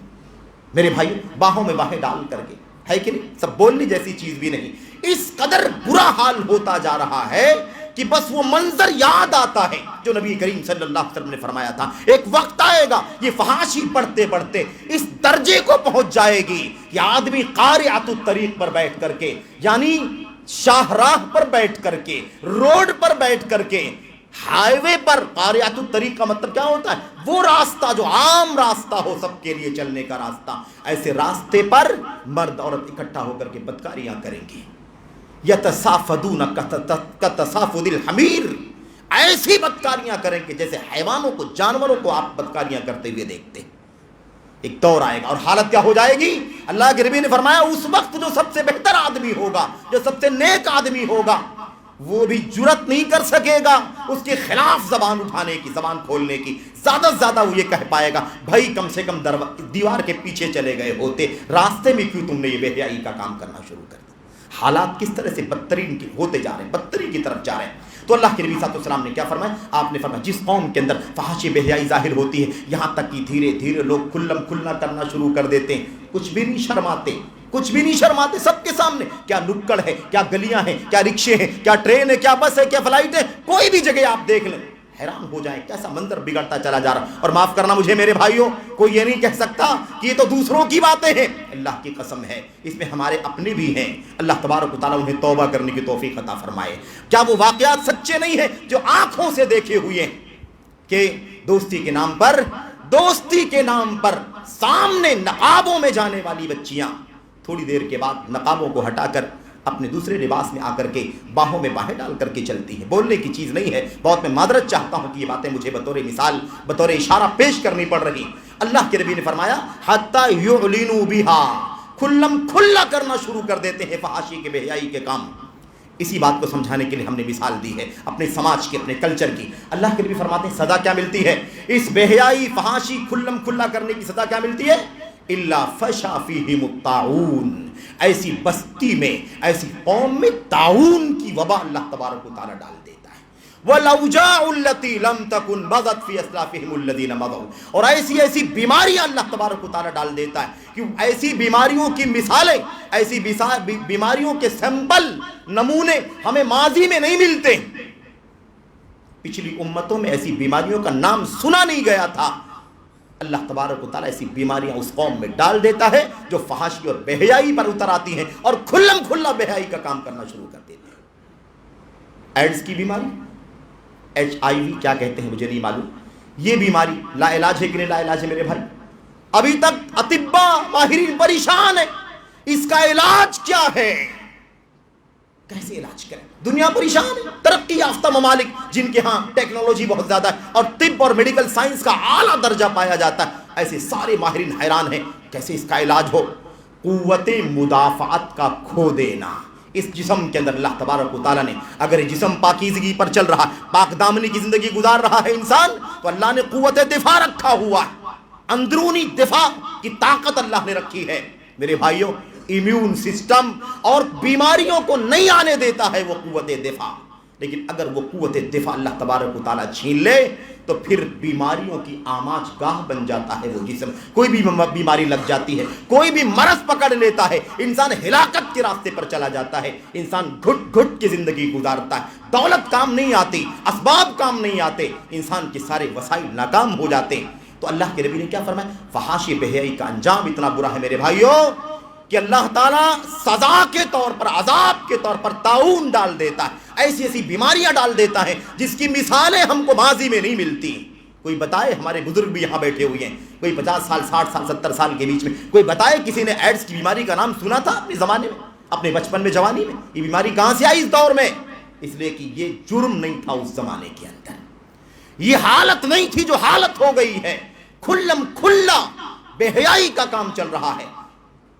میرے بھائی باہوں میں باہیں ڈال کر کے، ہے کہ نہیں، سب بولنے جیسی چیز بھی نہیں. اس قدر برا حال ہوتا جا رہا ہے کہ بس وہ منظر یاد آتا ہے جو نبی کریم صلی اللہ علیہ وسلم نے فرمایا تھا ایک وقت آئے گا یہ فحاشی پڑھتے پڑھتے اس درجے کو پہنچ جائے گی کہ آدمی قارعۃ الطریق پر بیٹھ کر کے، یعنی شاہراہ پر بیٹھ کر کے، روڈ پر بیٹھ کر کے، ہائی وے پر، قارعۃ الطریق کا مطلب کیا ہوتا ہے؟ وہ راستہ جو عام راستہ ہو، سب کے لیے چلنے کا راستہ، ایسے راستے پر مرد عورت اکٹھا ہو کر کے بدکاریاں کریں گی. یتصافدون کتصافد الحمیر، ایسی بدکاریاں کریں کہ جیسے حیوانوں کو، جانوروں کو آپ بدکاریاں کرتے ہوئے دیکھتے ہیں۔ ایک دور آئے گا اور حالت کیا ہو جائے گی؟ اللہ کے نبی نے فرمایا اس وقت جو سب سے بہتر آدمی ہوگا، جو سب سے نیک آدمی ہوگا، وہ بھی جرأت نہیں کر سکے گا اس کے خلاف زبان اٹھانے کی، زبان کھولنے کی۔ زیادہ سے زیادہ وہ یہ کہہ پائے گا بھائی کم سے کم دیوار کے پیچھے چلے گئے ہوتے، راستے میں کیوں تم نے یہ بے حیائی کا کام کرنا شروع کر دیا۔ حالات کس طرح سے بدترین ہوتے جا رہے ہیں، بدترین کی طرف جا رہے ہیں۔ تو اللہ کے نبی صلی اللہ علیہ وسلم نے کیا فرمایا؟ آپ نے فرمایا جس قوم کے اندر فحاشی بے حیائی ظاہر ہوتی ہے، یہاں تک کہ دھیرے دھیرے لوگ کھلم کھلنا کرنا شروع کر دیتے ہیں، کچھ بھی نہیں شرماتے، کچھ بھی نہیں شرماتے، سب کے سامنے، کیا نکڑ ہے، کیا گلیاں ہیں، کیا رکشے ہیں، کیا ٹرین ہے، کیا بس ہے، کیا فلائٹ ہے، کوئی بھی جگہ آپ دیکھ لیں، حیران ہو جائیں کیسا منظر بگڑتا چلا جا رہا۔ اور معاف کرنا مجھے میرے بھائیوں، کوئی یہ نہیں کہہ سکتا کہ یہ تو دوسروں کی باتیں ہیں، اللہ کی قسم ہے اس میں ہمارے اپنے بھی ہیں۔ اللہ تبارک و تعالیٰ انہیں توبہ کرنے کی توفیق عطا فرمائے۔ کیا وہ واقعات سچے نہیں ہیں جو آنکھوں سے دیکھے ہوئے ہیں کہ دوستی کے نام پر سامنے نقابوں میں جانے والی بچیاں تھوڑی دیر کے بعد نقابوں کو ہٹا کر اپنے دوسرے لباس میں آ کر کے باہوں میں باہیں ڈال کر کے چلتی ہیں۔ بولنے کی چیز نہیں ہے، بہت میں معذرت چاہتا ہوں کہ یہ باتیں مجھے بطور مثال، بطور اشارہ پیش کرنی پڑ رہی۔ اللہ کے نبی نے فرمایا حتی یعلنوا بہا، کھلم کھلا کرنا شروع کر دیتے ہیں فحاشی کے بے حیائی کے کام۔ اسی بات کو سمجھانے کے لیے ہم نے مثال دی ہے اپنے سماج کی، اپنے کلچر کی۔ اللہ کے نبی فرماتے ہیں سزا کیا ملتی ہے اس بے حیائی فحاشی کھلم کھلا کرنے کی؟ سزا کیا ملتی ہے؟ الا فشا فیہم الطاعون، ایسی بستی میں، ایسی قوم میں طاعون کی وبا اللہ تبارک و تعالیٰ ڈال دیتا ہے۔ والاوجاع التي لم تكن مضت في اسلافهم الذين مضوا، اور ایسی بیماریاں اللہ تبارک و تعالیٰ ڈال دیتا ہے کہ ایسی بیماریوں کی مثالیں، ایسی بیماریوں کے سیمپل، نمونے ہمیں ماضی میں نہیں ملتے۔ پچھلی امتوں میں ایسی بیماریوں کا نام سنا نہیں گیا تھا، اللہ تبارک و تعالیٰ ایسی بیماریاں اس قوم میں ڈال دیتا ہے جو فحاشی اور بے حیائی پر اتر آتی ہیں اور کھلم کھلا بے حیائی کا کام کرنا شروع کر دیتے ہیں۔ ایڈز کی بیماری، HIV کیا کہتے ہیں مجھے نہیں معلوم، یہ بیماری لا علاج ہے کہ نہیں لا علاج ہے میرے بھائی؟ ابھی تک اطباء ماہرین پریشان ہیں، اس کا علاج کیا ہے، کیسے علاج کریں؟ دنیا پریشان ہے۔ ترقی یافتہ ممالک جن کے ہاں ٹیکنالوجی بہت زیادہ ہے اور طب اور میڈیکل سائنس کا اعلیٰ درجہ پایا جاتا ہے، ایسے سارے ماہرین حیران ہیں کیسے اس کا علاج ہو۔ قوت مدافعت کا کھو دینا اس جسم کے اندر اللہ تبارک و تعالیٰ نے، اگر یہ جسم پاکیزگی پر چل رہا ہے، پاک دامنی کی زندگی گزار رہا ہے انسان، تو اللہ نے قوت دفاع رکھا ہوا ہے، اندرونی دفاع کی طاقت اللہ نے رکھی ہے۔ میرے بھائیوں، امیون سسٹم اور بیماریوں کو نہیں آنے دیتا ہے وہ قوت دفاع، لیکن اگر وہ قوت دفاع اللہ تبارک و تعالیٰ چھین لے تو پھر بیماریوں کی آماج گاہ بن جاتا ہے وہ جسم۔ کوئی بھی بیماری لگ جاتی ہے، کوئی بھی مرض پکڑ لیتا ہے، انسان ہلاکت کے راستے پر چلا جاتا ہے، انسان گھٹ گھٹ کی زندگی گزارتا ہے، دولت کام نہیں آتی، اسباب کام نہیں آتے، انسان کے سارے وسائل ناکام ہو جاتے ہیں۔ تو اللہ کے نبی نے کیا فرمایا؟ فحاشی بے حیائی کا انجام اتنا برا ہے میرے بھائیوں کہ اللہ تعالیٰ سزا کے طور پر، عذاب کے طور پر طاعون ڈال دیتا ہے، ایسی بیماریاں ڈال دیتا ہے جس کی مثالیں ہم کو ماضی میں نہیں ملتی۔ کوئی بتائے، ہمارے بزرگ بھی یہاں بیٹھے ہوئے ہیں، کوئی 50 سال 60 سال 70 سال کے بیچ میں، کوئی بتائے کسی نے ایڈز کی بیماری کا نام سنا تھا اپنے زمانے میں، اپنے بچپن میں، جوانی میں؟ یہ بیماری کہاں سے آئی اس دور میں؟ اس لیے کہ یہ جرم نہیں تھا اس زمانے کے اندر، یہ حالت نہیں تھی جو حالت ہو گئی ہے، کھلم کھلا بے حیائی کا کام چل رہا ہے،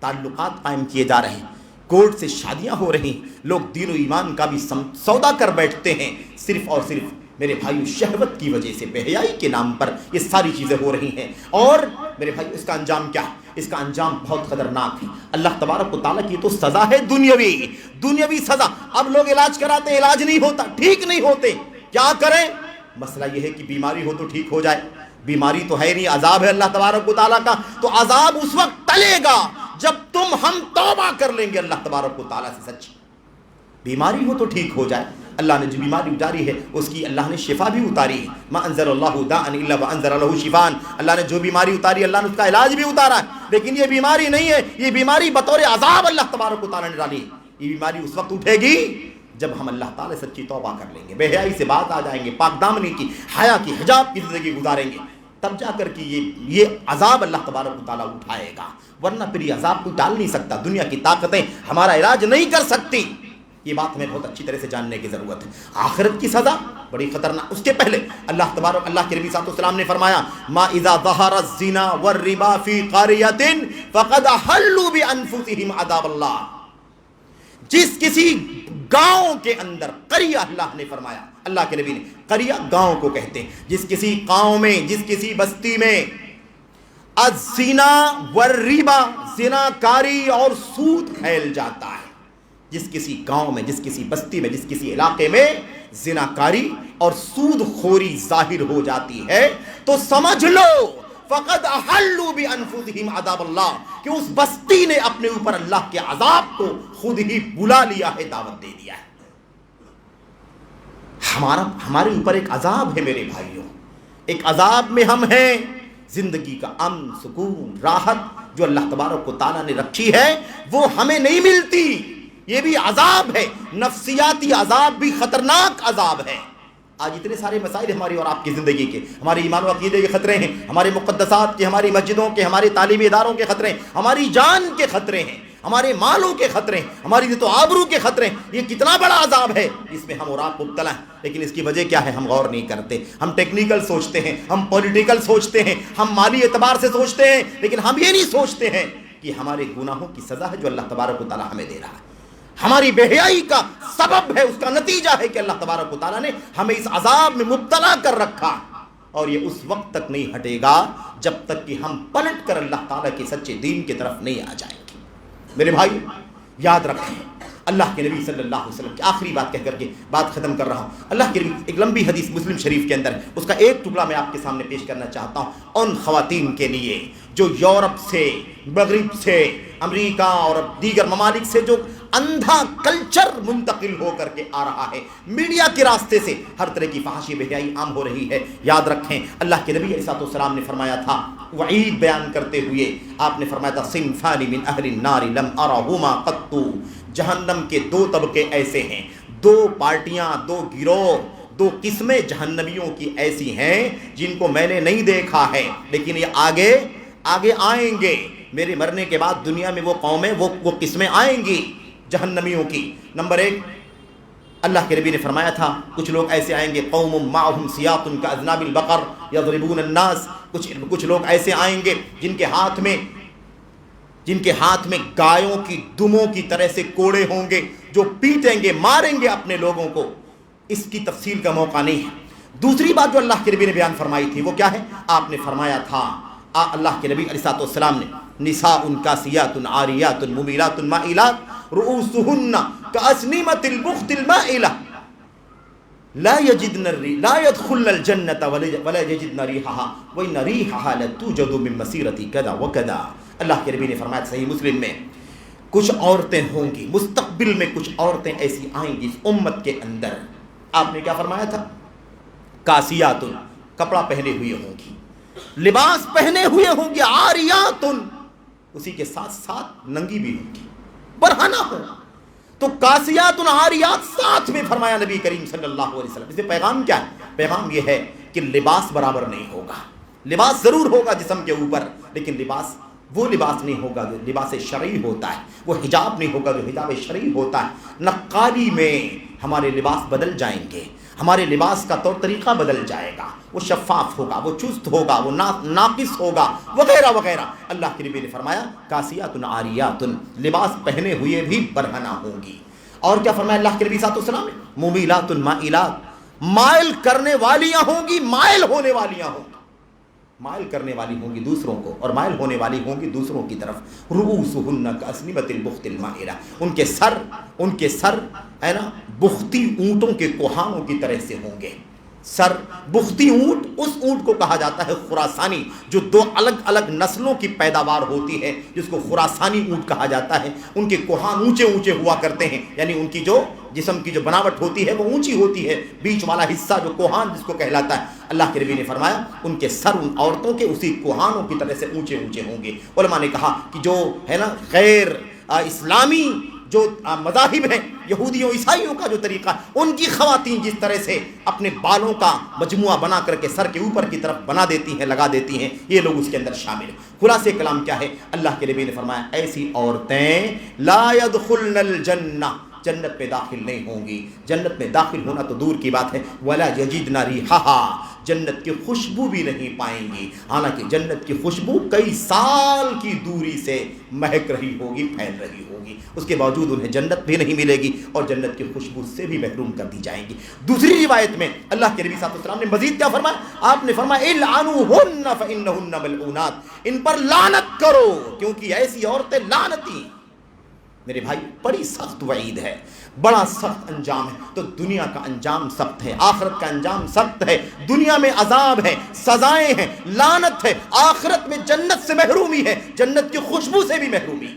تعلقات قائم کیے جا رہے ہیں، کورٹ سے شادیاں ہو رہی ہیں، لوگ دین و ایمان کا بھی سودا کر بیٹھتے ہیں، صرف اور صرف میرے بھائیو شہوت کی وجہ سے، بے حیائی کے نام پر یہ ساری چیزیں ہو رہی ہیں۔ اور میرے بھائیو اس کا انجام کیا ہے؟ اس کا انجام بہت خطرناک ہے۔ اللہ تبارک و تعالیٰ کی تو سزا ہے دنیاوی سزا۔ اب لوگ علاج کراتے، علاج نہیں ہوتا، ٹھیک نہیں ہوتے، کیا کریں؟ مسئلہ یہ ہے کہ بیماری ہو تو ٹھیک ہو جائے، بیماری تو ہے نہیں، عذاب ہے اللہ تبارک و تعالیٰ کا، تو عذاب اس وقت ٹلے گا جب ہم توبہ کر لیں گے اللہ تبارک و تعالیٰ سے سچی۔ بیماری ہو تو ٹھیک ہو جائے، اللہ نے جو بیماری اتاری ہے اس کی اللہ نے شفا بھی اتاری ہے، ما انزل اللہ داء الا وانزل له شفاء، اللہ نے جو بیماری اتاری اللہ نے اس کا علاج بھی اتارا ہے، لیکن یہ بیماری نہیں ہے، یہ بیماری بطور عذاب اللہ تبارک و تعالیٰ نے ڈالی ہے۔ یہ بیماری اس وقت اٹھے گی جب ہم اللہ تعالیٰ سے سچی توبہ کر لیں گے، بے حیائی سے باز آ جائیں گے، پاک دامنی کی، حیا کی، حجاب کی زندگی گزاریں گے، تب جا کر کے یہ عذاب اللہ تبارک و تعالیٰ اٹھائے گا، ورنہ پھر یہ عذاب کوئی ٹال نہیں سکتا، دنیا کی طاقتیں ہمارا علاج نہیں کر سکتی۔ یہ بات ہمیں بہت اچھی طرح سے جاننے کی ضرورت ہے. آخرت کی سزا بڑی خطرناک. اس کے پہلے اللہ تبارک اللہ کے نبی صلی اللہ علیہ وسلم نے فرمایا ما اذا ظہر الزنا والربا فی قریۃ فقد حلوا بانفسہم عذاب اللہ. جس کسی گاؤں کے اندر، قریہ اللہ نے فرمایا، اللہ کے نبی نے، قریہ گاؤں کو کہتے ہیں، جس کسی گاؤں میں، جس کسی بستی میں الزنا والربا، زنا کاری اور سود پھیل جاتا ہے، جس کسی گاؤں میں، جس کسی بستی میں، جس کسی علاقے میں زنا کاری اور سود خوری ظاہر ہو جاتی ہے تو سمجھ لو فقد احلوا بانفسہم عذاب اللہ، کہ اس بستی نے اپنے اوپر اللہ کے عذاب کو خود ہی بلا لیا ہے، دعوت دے دیا ہے. ہمارے اوپر ایک عذاب ہے میرے بھائیوں، ایک عذاب میں ہم ہیں. زندگی کا امن، سکون، راحت جو اللہ تبارک و تعالیٰ نے رکھی ہے وہ ہمیں نہیں ملتی. یہ بھی عذاب ہے، نفسیاتی عذاب بھی خطرناک عذاب ہے. آج اتنے سارے مسائل ہماری اور آپ کی زندگی کے، ہماری ایمان و عقیدے کے خطرے ہیں، ہمارے مقدسات کے، ہماری مسجدوں کے، ہمارے تعلیمی اداروں کے خطرے ہیں، ہماری جان کے خطرے ہیں، ہمارے مالوں کے خطرے ہیں، ہماری عزت و آبرو کے خطرے ہیں. یہ کتنا بڑا عذاب ہے، اس میں ہم اور آپ مبتلا ہیں. لیکن اس کی وجہ کیا ہے؟ ہم غور نہیں کرتے. ہم ٹیکنیکل سوچتے ہیں، ہم پولیٹیکل سوچتے ہیں، ہم مالی اعتبار سے سوچتے ہیں، لیکن ہم یہ نہیں سوچتے ہیں کہ ہمارے گناہوں کی سزا ہے جو اللہ تبارک و تعالیٰ ہمیں دے رہا ہے. ہماری بے حیائی کا سبب ہے، اس کا نتیجہ ہے کہ اللہ تبارک و تعالیٰ نے ہمیں اس عذاب میں مبتلا کر رکھا، اور یہ اس وقت تک نہیں ہٹے گا جب تک کہ ہم پلٹ کر اللہ تعالیٰ کے سچے دین کی طرف نہیں آ جائیں گے. میرے بھائی یاد رکھیں، اللہ کے نبی صلی اللہ علیہ وسلم کی آخری بات کہہ کر کے بات ختم کر رہا ہوں. اللہ کے نبی ایک لمبی حدیث مسلم شریف کے اندر ہے، اس کا ایک ٹکڑا میں آپ کے سامنے پیش کرنا چاہتا ہوں ان خواتین کے لیے جو یورپ سے، مغرب سے، امریکہ اور دیگر ممالک سے جو اندھا کلچر منتقل ہو کر کے آ رہا ہے، میڈیا کے راستے سے ہر طرح کی فحاشی بے حیائی عام ہو رہی ہے. یاد رکھیں اللہ کے نبی علیہ السلام نے فرمایا تھا، وعید بیان کرتے ہوئے آپ نے فرمایا تھا صنفان من اہل النار لم ارہما قط. جہنم کے دو طبقے ایسے ہیں، دو پارٹیاں، دو گروہ، دو قسمیں جہنمیوں کی ایسی ہیں جن کو میں نے نہیں دیکھا ہے، لیکن یہ آگے آئیں گے. میرے مرنے کے بعد دنیا میں وہ قومیں، وہ قسمیں آئیں گی جہنمیوں کی. نمبر 1 اللہ کے نبی نے فرمایا تھا کچھ لوگ ایسے آئیں گے، قوم معہم سیاط کاذناب البقر یضربون الناس. کچھ لوگ ایسے آئیں گے جن کے ہاتھ میں گایوں کی دموں کی طرح سے کوڑے ہوں گے، جو پیٹیں گے، ماریں گے اپنے لوگوں کو. اس کی تفصیل کا موقع نہیں ہے. دوسری بات جو اللہ کے نبی نے بیان فرمائی تھی وہ کیا ہے؟ آپ نے فرمایا تھا، اللہ کے نبی علیہ السلام نے، نساء کاسیات عاریات ممیلات مائلات رؤوسهن کاسنمۃ البخت المائلہ لا يدخلن الجنة ولا يجدن ريحها وإن ريحها لتوجد من مسيرة كذا وكذا. اللہ کے نبی نے فرمایا صحیح مسلم میں، کچھ عورتیں ہوں گی مستقبل میں، کچھ عورتیں ایسی آئیں گی اس امت کے اندر. آپ نے کیا فرمایا تھا؟ کاسیات، کپڑا پہنے ہوئے ہوں گی، لباس پہنے ہوئے ہوں گی، عاریات، اسی کے ساتھ ساتھ ننگی بھی ہوں گی، برہنہ ہوں. تو کاسیات عاریات ساتھ میں فرمایا نبی کریم صلی اللہ علیہ وسلم. اس سے پیغام کیا ہے؟ پیغام یہ ہے کہ لباس برابر نہیں ہوگا. لباس ضرور ہوگا جسم کے اوپر، لیکن لباس وہ لباس نہیں ہوگا جو لباس شرعی ہوتا ہے، وہ حجاب نہیں ہوگا جو حجاب شرعی ہوتا ہے. نقالی میں ہمارے لباس بدل جائیں گے، ہمارے لباس کا طور طریقہ بدل جائے گا، وہ شفاف ہوگا، وہ چست ہوگا، وہ ناقص ہوگا، وغیرہ وغیرہ. اللہ کے نبی نے فرمایا کاسیات عاریات، لباس پہنے ہوئے بھی برہنہ ہوں گی. اور کیا فرمایا اللہ کے نبی صلی اللہ علیہ وسلم نے؟ ممیلات مائلات، مائل کرنے والیاں ہوں گی، مائل ہونے والیاں ہوں گی. مائل کرنے والی ہوں گی دوسروں کو اور مائل ہونے والی ہوں گی دوسروں کی طرف. رؤوسهن کاسنمۃ البخت المائلہ، ان کے سر ہے نا بختی اونٹوں کے کوہانوں کی طرح سے ہوں گے. سر بختی اونٹ، اس اونٹ کو کہا جاتا ہے خراسانی، جو دو الگ الگ نسلوں کی پیداوار ہوتی ہے جس کو خراسانی اونٹ کہا جاتا ہے. ان کے کوہان اونچے اونچے ہوا کرتے ہیں، یعنی ان کی جو جسم کی جو بناوٹ ہوتی ہے وہ اونچی ہوتی ہے، بیچ والا حصہ جو کوہان جس کو کہلاتا ہے. اللہ کے نبی نے فرمایا ان کے سر ان عورتوں کے اسی کوہانوں کی طرح سے اونچے اونچے ہوں گے. علماء نے کہا کہ جو ہے نا غیر اسلامی جو مذاہب ہیں، یہودیوں عیسائیوں کا جو طریقہ، ان کی خواتین جس طرح سے اپنے بالوں کا مجموعہ بنا کر کے سر کے اوپر کی طرف بنا دیتی ہیں، لگا دیتی ہیں، یہ لوگ اس کے اندر شامل ہیں. خلاصے کلام کیا ہے؟ اللہ کے نبی نے فرمایا ایسی عورتیں لا يدخلن الجنہ، جنت میں داخل نہیں ہوں گی. جنت میں داخل ہونا تو دور کی بات ہے، ولا یجدن ریحھا، جنت کی خوشبو بھی نہیں پائیں گی. حالانکہ جنت کی خوشبو کئی سال کی دوری سے مہک رہی ہوگی، پھیل رہی ہوگی، اس کے باوجود انہیں جنت بھی نہیں ملے گی اور جنت کی خوشبو سے بھی محروم کر دی جائیں گی. دوسری روایت میں اللہ کے نبی صلی اللہ علیہ وسلم نے مزید کیا فرمایا؟ آپ نے فرمایا العنوہن فانہن ملعونات، ان پر لعنت کرو کیونکہ ایسی عورتیں لعنتی. میرے بھائی بڑی سخت وعید ہے، بڑا سخت انجام ہے. تو دنیا کا انجام سخت ہے، آخرت کا انجام سخت ہے. دنیا میں عذاب ہے، سزائیں ہیں، لعنت ہے. آخرت میں جنت سے محرومی ہے، جنت کی خوشبو سے بھی محرومی.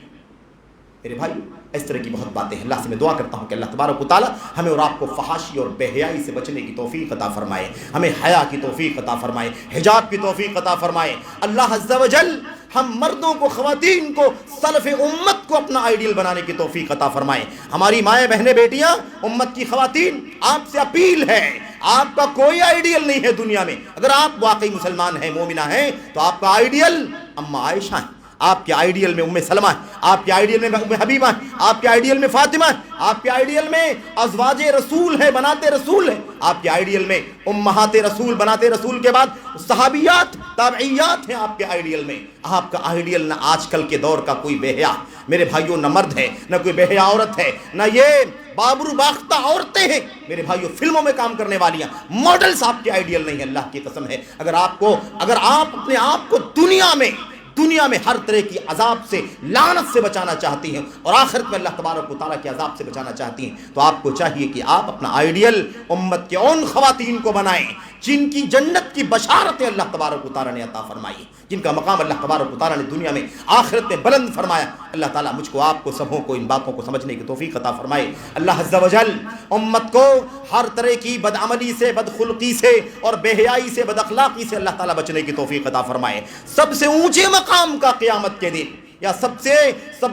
میرے بھائی اس طرح کی بہت باتیں ہیں. اللہ سے میں دعا کرتا ہوں کہ اللہ تبارک و تعالی ہمیں اور آپ کو فحاشی اور بے حیائی سے بچنے کی توفیق عطا فرمائے، ہمیں حیا کی توفیق عطا فرمائے، حجاب کی توفیق عطا فرمائے. اللہ عز و جل ہم مردوں کو، خواتین کو، سلف امت کو اپنا آئیڈیل بنانے کی توفیق عطا فرمائے. ہماری مائیں، بہنیں، بیٹیاں، امت کی خواتین، آپ سے اپیل ہے، آپ کا کوئی آئیڈیل نہیں ہے دنیا میں. اگر آپ واقعی مسلمان ہیں، مومنہ ہیں، تو آپ کا آئیڈیل اما عائشہ ہیں، آپ کے آئیڈیل میں ام سلمہ ہے، آپ کے آئیڈیل میں ام حبیبہ ہے، آپ کے آئیڈیل میں فاطمہ ہے، آپ کے آئیڈیل میں ازواج رسول ہے، بناتے رسول ہے، آپ کے آئیڈیل میں امہات رسول، بناتے رسول کے بعد صحابیات، تابعیات ہیں آپ کے آئیڈیل میں. آپ کا آئیڈیل نہ آج کل کے دور کا کوئی بے حیا میرے بھائیوں، نہ مرد ہے، نہ کوئی بے حیا عورت ہے، نہ یہ بابرو باختہ عورتیں ہیں میرے بھائیوں، فلموں میں کام کرنے والیاں، ماڈلز آپ کے آئیڈیل نہیں ہے. اللہ کی قسم ہے، اگر آپ اپنے آپ کو دنیا میں ہر طرح کی عذاب سے، لعنت سے بچانا چاہتی ہیں اور آخرت میں اللہ تبارک و تعالیٰ کے عذاب سے بچانا چاہتی ہیں، تو آپ کو چاہیے کہ آپ اپنا آئیڈیل امت کے ان خواتین کو بنائیں جن کی جنت کی بشارتیں اللہ تبارک و تعالیٰ نے عطا فرمائی، جن کا مقام اللہ تبارک و تعالیٰ نے دنیا میں، آخرت میں بلند فرمایا. اللہ تعالیٰ مجھ کو، آپ کو، سبوں کو ان باتوں کو سمجھنے کی توفیق عطا فرمائے. اللہ عز و جل امت کو ہر طرح کی بدعملی سے، بدخلقی سے اور بے حیائی سے، بد اخلاقی سے اللہ تعالیٰ بچنے کی توفیق عطا فرمائے. سب سے اونچے مقام کا قیامت کے دن، یا سب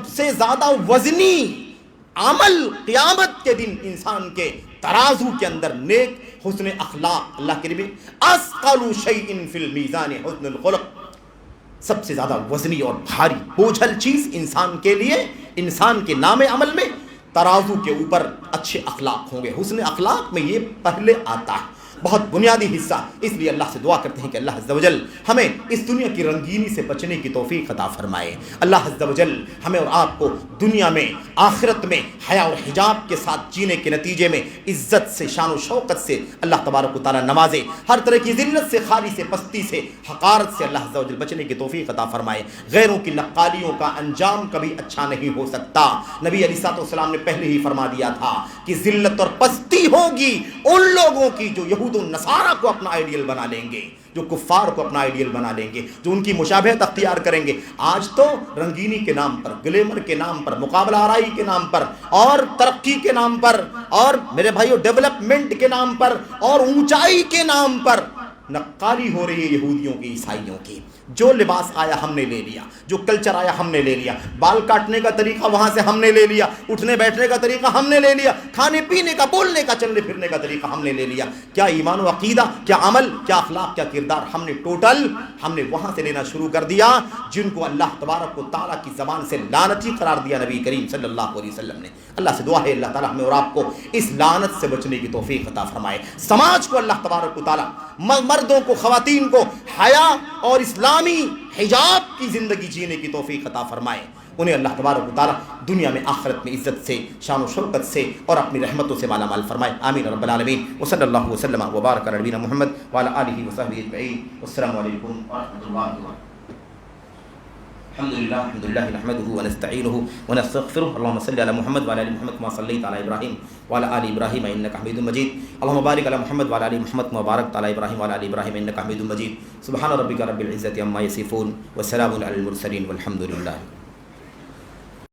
سے زیادہ وزنی عمل قیامت کے دن انسان کے ترازو کے اندر نیک حسن اخلاق. اللہ کے نبی اثقل شیء فی المیزان حسن الخلق، سب سے زیادہ وزنی اور بھاری بوجھل چیز انسان کے لیے، انسان کے نام عمل میں ترازو کے اوپر اچھے اخلاق ہوں گے. حسن اخلاق میں یہ پہلے آتا ہے، بہت بنیادی حصہ. اس لیے اللہ سے دعا کرتے ہیں کہ اللہ عز و جل ہمیں اس دنیا کی رنگینی سے بچنے کی توفیق عطا فرمائے. اللہ عز و جل ہمیں اور آپ کو دنیا میں، آخرت میں حیا اور حجاب کے ساتھ جینے کے نتیجے میں عزت سے، شان و شوکت سے اللہ تبارک و تعالیٰ نوازے. ہر طرح کی ذلت سے، خاری سے، پستی سے، حقارت سے اللہ عز و جل بچنے کی توفیق عطا فرمائے. غیروں کی نقالیوں کا انجام کبھی اچھا نہیں ہو سکتا. نبی علیہ السلام نے پہلے ہی فرما دیا تھا کہ ذلت اور پستی ہوگی ان لوگوں کی جو یہود و نصارہ کو اپنا آئیڈیل بنا لیں گے، جو کفار کو اپنا آئیڈیل بنا لیں گے، جو ان کی مشابہت اختیار کریں گے. آج تو رنگینی کے نام پر، گلیمر کے نام پر، مقابلہ آرائی کے نام پر، اور ترقی کے نام پر، اور میرے بھائیو ڈیولپمنٹ کے نام پر، اور اونچائی کے نام پر نقالی ہو رہی ہے یہودیوں کی، عیسائیوں کی. جو لباس آیا ہم نے لے لیا، جو کلچر آیا ہم نے لے لیا، بال کاٹنے کا طریقہ وہاں سے ہم نے لے لیا، اٹھنے بیٹھنے کا طریقہ ہم نے لے لیا، کھانے پینے کا، بولنے کا، چلنے پھرنے کا طریقہ ہم نے لے لیا. کیا ایمان و عقیدہ، کیا عمل، کیا اخلاق، کیا کردار، ہم نے وہاں سے لینا شروع کر دیا جن کو اللہ تبارک و تعالیٰ کی زبان سے لعنتی قرار دیا نبی کریم صلی اللہ علیہ وسلم نے. اللہ سے دعا ہے اللہ تعالیٰ ہمیں اور آپ کو اس لعنت سے بچنے کی توفیق عطا فرمائے. سماج کو اللہ تبارک و تعالیٰ، مردوں کو، خواتین کو حیا اور اسلامی حجاب کی زندگی جینے کی توفیق عطا فرمائے. انہیں اللہ تبارک و تعالیٰ دنیا میں، آخرت میں عزت سے، شان و شوکت سے اور اپنی رحمتوں سے مالا مال فرمائے. آمین رب العالمین. وصلی اللہ وسلم وبارک علی نبینا محمد وعلی آلہ وصحبہ اجمعین. والسلام علیکم ورحمۃ اللہ وبرکاتہ. الحمد للہ نحمده ونستعینه ونستغفره. اللهم صل علی محمد وعلی آل محمد كما صلیت علی ابراہیم وعلی آل ابراہیم انک حمید مجید. اللهم بارک علی محمد وعلی آل محمد كما بارکت علی ابراہیم وعلی آل ابراہیم انک حمید مجید. سبحان ربک رب العزة عما یصفون وسلام علی المرسلین والحمد للہ.